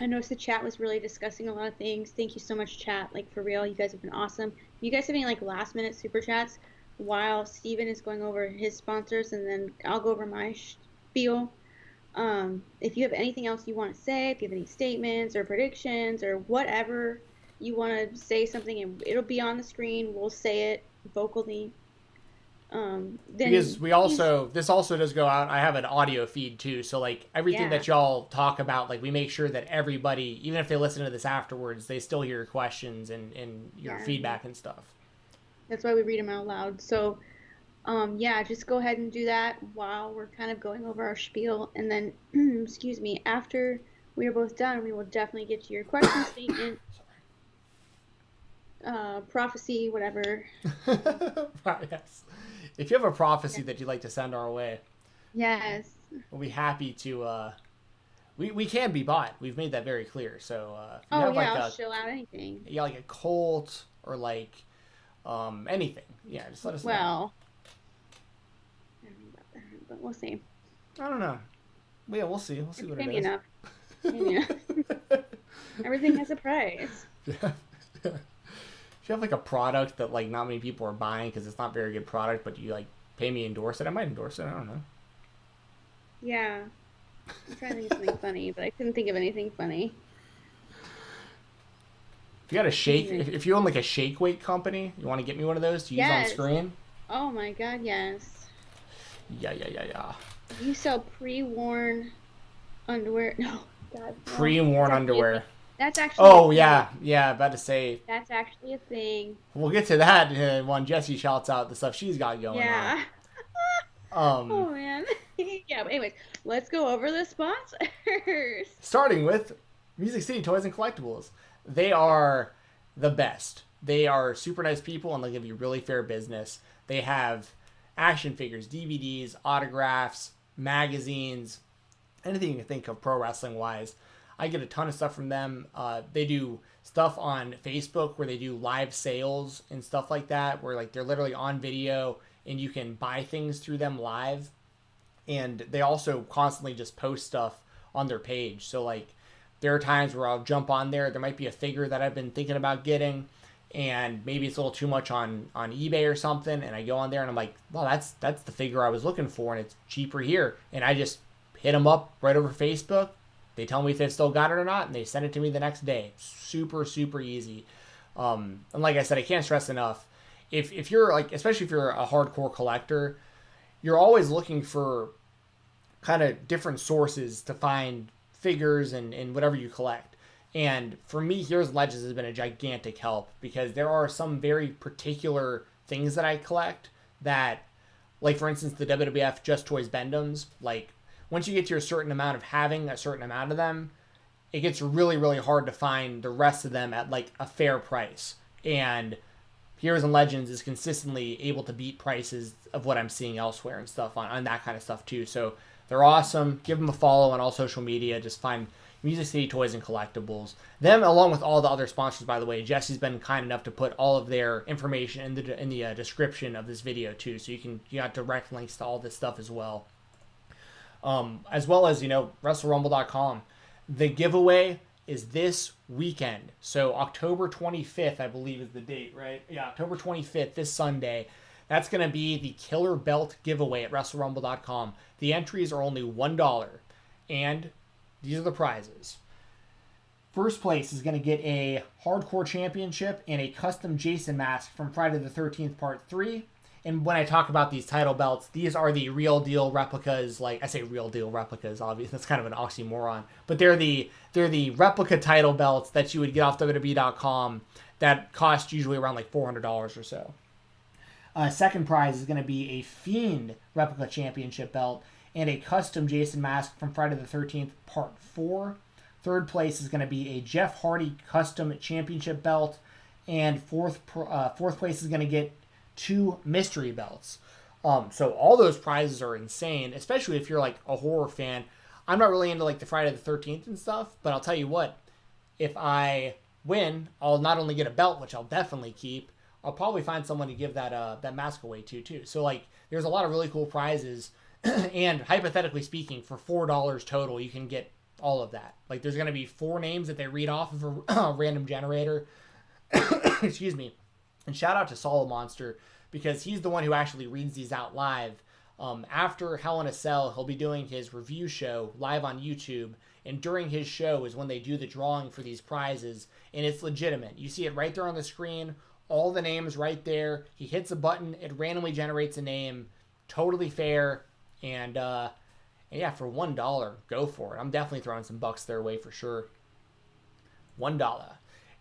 Speaker 4: I noticed the chat was really discussing a lot of things. Thank you so much, chat. Like, for real, you guys have been awesome. You guys have any, like, last-minute super chats while Steven is going over his sponsors, and then I'll go over my spiel. If you have anything else you want to say, if you have any statements or predictions or whatever you want to say something, and it'll be on the screen. We'll say it vocally.
Speaker 3: Because this also does go out. I have an audio feed too, so like everything that y'all talk about, like we make sure that everybody, even if they listen to this afterwards, they still hear your questions and your feedback and stuff.
Speaker 4: That's why we read them out loud. So, just go ahead and do that while we're kind of going over our spiel, and then, excuse me, after we are both done, we will definitely get to your question statement. Prophecy, whatever.
Speaker 3: Yes. If you have a prophecy that you'd like to send our way,
Speaker 4: yes,
Speaker 3: we'll be happy to. We can be bought. We've made that very clear. So
Speaker 4: I'll show out anything.
Speaker 3: Yeah, like a cult or like anything. Yeah, just let us know.
Speaker 4: Well, I don't know about that, but we'll see.
Speaker 3: I don't know. Yeah, we'll see. We'll see what it is.
Speaker 4: Enough. Maybe enough. Everything has a price.
Speaker 3: Yeah. If you have like a product that like not many people are buying because it's not a very good product, but you like pay me to endorse it, I might endorse it. I don't know.
Speaker 4: Yeah. I'm trying to think of something funny, but I couldn't think of anything funny.
Speaker 3: If you got a shake, if you own like a shake weight company, you want to get me one of those to use on screen?
Speaker 4: Oh my god, yes.
Speaker 3: Yeah.
Speaker 4: You sell pre-worn underwear? No, God.
Speaker 3: Pre-worn underwear.
Speaker 4: That's actually.
Speaker 3: Oh yeah. About to say.
Speaker 4: That's actually a thing.
Speaker 3: We'll get to that when Jessie shouts out the stuff she's got going on.
Speaker 4: Oh man. Yeah. But anyways, let's go over the sponsors.
Speaker 3: Starting with Music City Toys and Collectibles. They are the best. They are super nice people and they'll give you really fair business. They have action figures, DVDs, autographs, magazines, anything you can think of pro wrestling wise. I get a ton of stuff from them. They do stuff on Facebook where they do live sales and stuff like that, where like they're literally on video and you can buy things through them live. And they also constantly just post stuff on their page. So like there are times where I'll jump on there. There might be a figure that I've been thinking about getting, and maybe it's a little too much on eBay or something. And I go on there and I'm like, well, that's the figure I was looking for, and it's cheaper here. And I just hit them up right over Facebook. They tell me if they've still got it or not, and they send it to me the next day. Super, super easy. And like I said, I can't stress enough. If you're like, especially if you're a hardcore collector, you're always looking for kind of different sources to find figures and whatever you collect. And for me, Heroes and Legends has been a gigantic help because there are some very particular things that I collect that, like for instance, the WWF Just Toys Bend-Ems, like once you get to a certain amount of having a certain amount of them, it gets really, really hard to find the rest of them at like a fair price. And Heroes and Legends is consistently able to beat prices of what I'm seeing elsewhere and stuff on that kind of stuff too. So they're awesome. Give them a follow on all social media. Just find Music City Toys and Collectibles. Them, along with all the other sponsors, by the way. Jesse's been kind enough to put all of their information in the description of this video too, so you got direct links to all this stuff as well. As well as, WrestleRumble.com. The giveaway is this weekend. So October 25th, I believe, is the date, right? Yeah, October 25th, this Sunday. That's going to be the Killer Belt giveaway at WrestleRumble.com. The entries are only $1, and these are the prizes. First place is going to get a Hardcore Championship and a custom Jason mask from Friday the 13th Part 3. And when I talk about these title belts, these are the real deal replicas. Like, I say real deal replicas, obviously. That's kind of an oxymoron. But they're the replica title belts that you would get off WWE.com that cost usually around like $400 or so. Second prize is going to be a Fiend replica championship belt and a custom Jason mask from Friday the 13th Part 4. Third place is going to be a Jeff Hardy custom championship belt. And fourth place is going to get 2 mystery belts. So all those prizes are insane, especially if you're like a horror fan. I'm not really into like the Friday the 13th and stuff, but I'll tell you what, if I win, I'll not only get a belt, which I'll definitely keep, I'll probably find someone to give that mask away to too. So like there's a lot of really cool prizes and hypothetically speaking, for $4 total, you can get all of that. Like there's going to be 4 names that they read off of a random generator. Excuse me. And shout out to Solo Monster, because he's the one who actually reads these out live. After Hell in a Cell, he'll be doing his review show live on YouTube. And during his show is when they do the drawing for these prizes. And it's legitimate. You see it right there on the screen. All the names right there. He hits a button. It randomly generates a name. Totally fair. And yeah, for $1, go for it. I'm definitely throwing some bucks their way for sure. $1.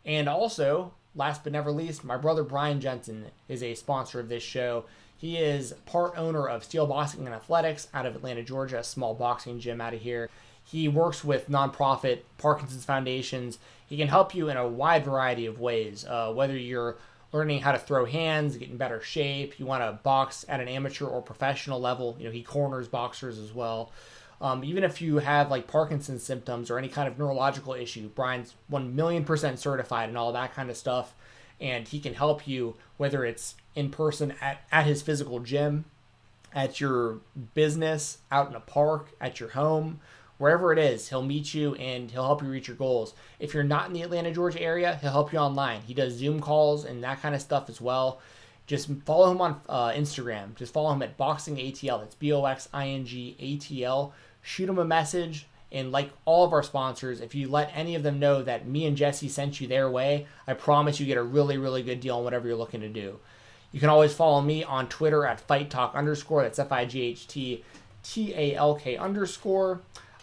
Speaker 3: And also, last but never least, my brother Brian Jensen is a sponsor of this show. He is part owner of Steel Boxing and Athletics out of Atlanta, Georgia, a small boxing gym out of here. He works with nonprofit Parkinson's foundations. He can help you in a wide variety of ways, whether you're learning how to throw hands, get in better shape, you want to box at an amateur or professional level. You know, he corners boxers as well. Even if you have like Parkinson's symptoms or any kind of neurological issue, Brian's 1,000,000% certified and all that kind of stuff. And he can help you, whether it's in person at his physical gym, at your business, out in a park, at your home, wherever it is, he'll meet you and he'll help you reach your goals. If you're not in the Atlanta, Georgia area, he'll help you online. He does Zoom calls and that kind of stuff as well. Just follow him on Instagram. Just follow him at BoxingATL. That's BoxingATL. Shoot him a message. And like all of our sponsors, if you let any of them know that me and Jesse sent you their way, I promise you get a really, really good deal on whatever you're looking to do. You can always follow me on Twitter at FightTalk_. That's FIGHTTALK_.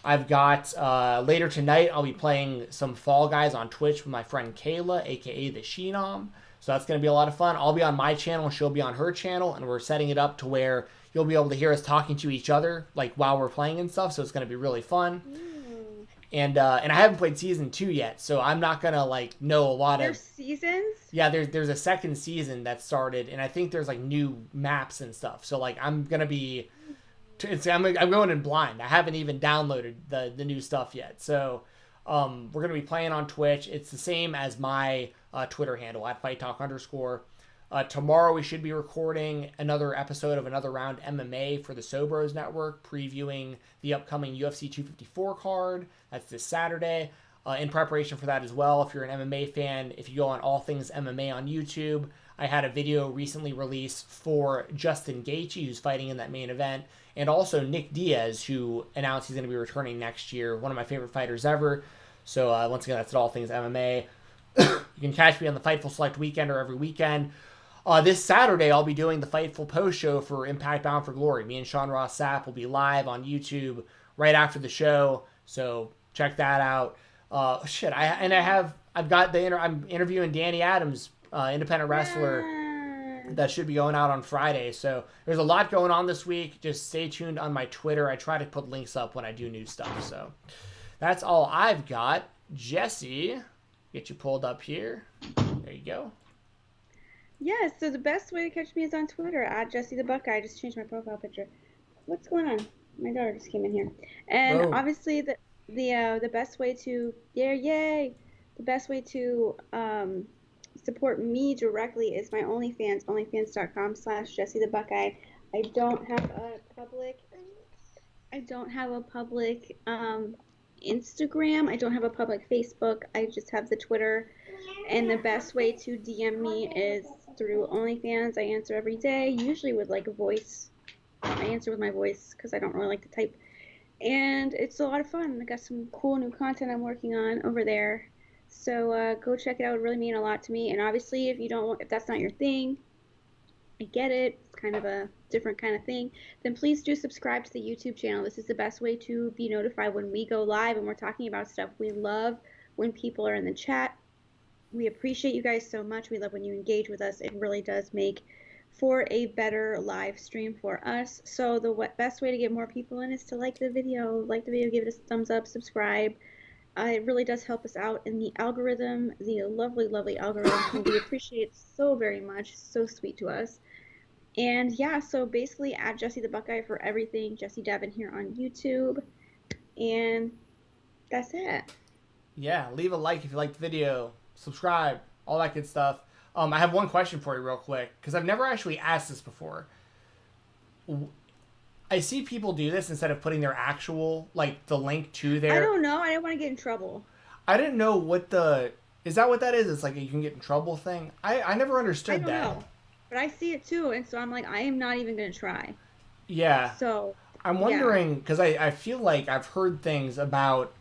Speaker 3: I've got, later tonight, I'll be playing some Fall Guys on Twitch with my friend Kayla, a.k.a. the Sheenom. So that's going to be a lot of fun. I'll be on my channel, she'll be on her channel, and we're setting it up to where you'll be able to hear us talking to each other, like, while we're playing and stuff, so it's going to be really fun. And I haven't played Season 2 yet, so I'm not going to, like, know a lot
Speaker 4: There's seasons?
Speaker 3: Yeah, there's a second season that started, and I think there's, like, new maps and stuff. So, like, I'm going to be... I'm going in blind. I haven't even downloaded the new stuff yet. So we're going to be playing on Twitch. It's the same as my Twitter handle at FightTalk_. Tomorrow we should be recording another episode of Another Round MMA for the Sobros Network, previewing the upcoming UFC 254 card. That's this Saturday. In preparation for that as well, if you're an MMA fan, if you go on All Things MMA on YouTube, I had a video recently released for Justin Gaethje, who's fighting in that main event, and also Nick Diaz, who announced he's going to be returning next year. One of my favorite fighters ever. So once again, that's at All Things MMA. You can catch me on the Fightful Select Weekender every weekend. This Saturday, I'll be doing the Fightful post show for Impact Bound for Glory. Me and Sean Ross Sapp will be live on YouTube right after the show. So check that out. I've got I'm interviewing Danny Adams, independent wrestler. That should be going out on Friday. So there's a lot going on this week. Just stay tuned on my Twitter. I try to put links up when I do new stuff. So that's all I've got. Jesse, get you pulled up here. There you go.
Speaker 4: Yes, so the best way to catch me is on Twitter, at Jesse the Buckeye. I just changed my profile picture. What's going on? My daughter just came in here. And obviously the best way to, the best way to support me directly is my OnlyFans, onlyfans.com/Jesse the Buckeye. I don't have a public Instagram. I don't have a public Facebook. I just have the Twitter. And the best way to DM me is through OnlyFans. I answer every day, usually with like a voice. I answer with my voice because I don't really like to type. And it's a lot of fun. I got some cool new content I'm working on over there. So go check it out. It would really mean a lot to me. And obviously, if that's not your thing, I get it. It's kind of a different kind of thing. Then please do subscribe to the YouTube channel. This is the best way to be notified when we go live and we're talking about stuff. We love when people are in the chat. We appreciate you guys so much. We love when you engage with us. It really does make for a better live stream for us. So the best way to get more people in is to like the video. Like the video, give it a thumbs up, subscribe. It really does help us out in the algorithm, the lovely, lovely algorithm, who we appreciate so very much. So sweet to us. And yeah, so basically add Jesse the Buckeye for everything. Jesse Devin here on YouTube. And that's it.
Speaker 3: Yeah, leave a like if you liked the video. Subscribe, all that good stuff. I have one question for you real quick, because I've never actually asked this before. I see people do this instead of putting their actual, like, the link to their...
Speaker 4: I don't know. I didn't want to get in trouble.
Speaker 3: I didn't know what the... Is that what that is? It's like a you can get in trouble thing? I never understood that. I don't know.
Speaker 4: But I see it too, and so I'm like, I am not even going to try.
Speaker 3: Yeah.
Speaker 4: So,
Speaker 3: I'm wondering, because I feel like I've heard things about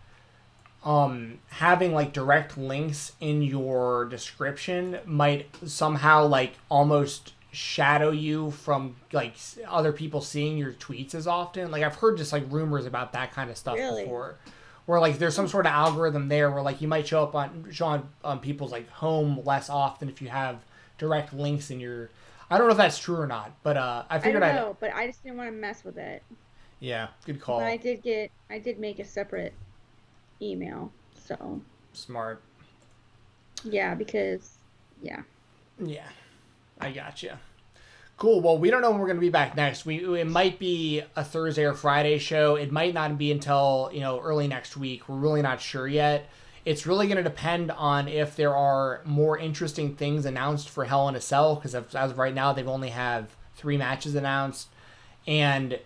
Speaker 3: having like direct links in your description might somehow like almost shadow you from like other people seeing your tweets as often. Like I've heard just like rumors about that kind of stuff before, where like there's some sort of algorithm there where like you might show on people's like home less often if you have direct links in your... I don't know if that's true or not, but I figured
Speaker 4: I don't know, but I just didn't want to mess with it.
Speaker 3: Yeah, good call.
Speaker 4: But I did make a separate email, so
Speaker 3: smart.
Speaker 4: Yeah, because yeah,
Speaker 3: I gotcha. Cool. Well, we don't know when we're going to be back next. It might be a Thursday or Friday show. It might not be until early next week. We're really not sure yet. It's really going to depend on if there are more interesting things announced for Hell in a Cell, because as of right now they've only have 3 matches announced, and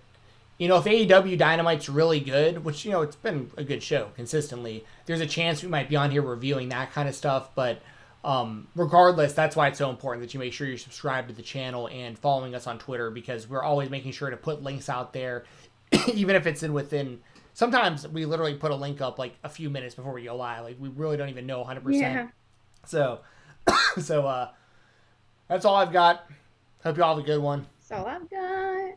Speaker 3: if AEW Dynamite's really good, which, it's been a good show consistently, there's a chance we might be on here reviewing that kind of stuff. But regardless, that's why it's so important that you make sure you're subscribed to the channel and following us on Twitter, because we're always making sure to put links out there, even if it's within... Sometimes we literally put a link up like a few minutes before we go live. Like we really don't even know 100%.
Speaker 4: Yeah.
Speaker 3: So that's all I've got. Hope you all have a good one.
Speaker 4: That's all I've got.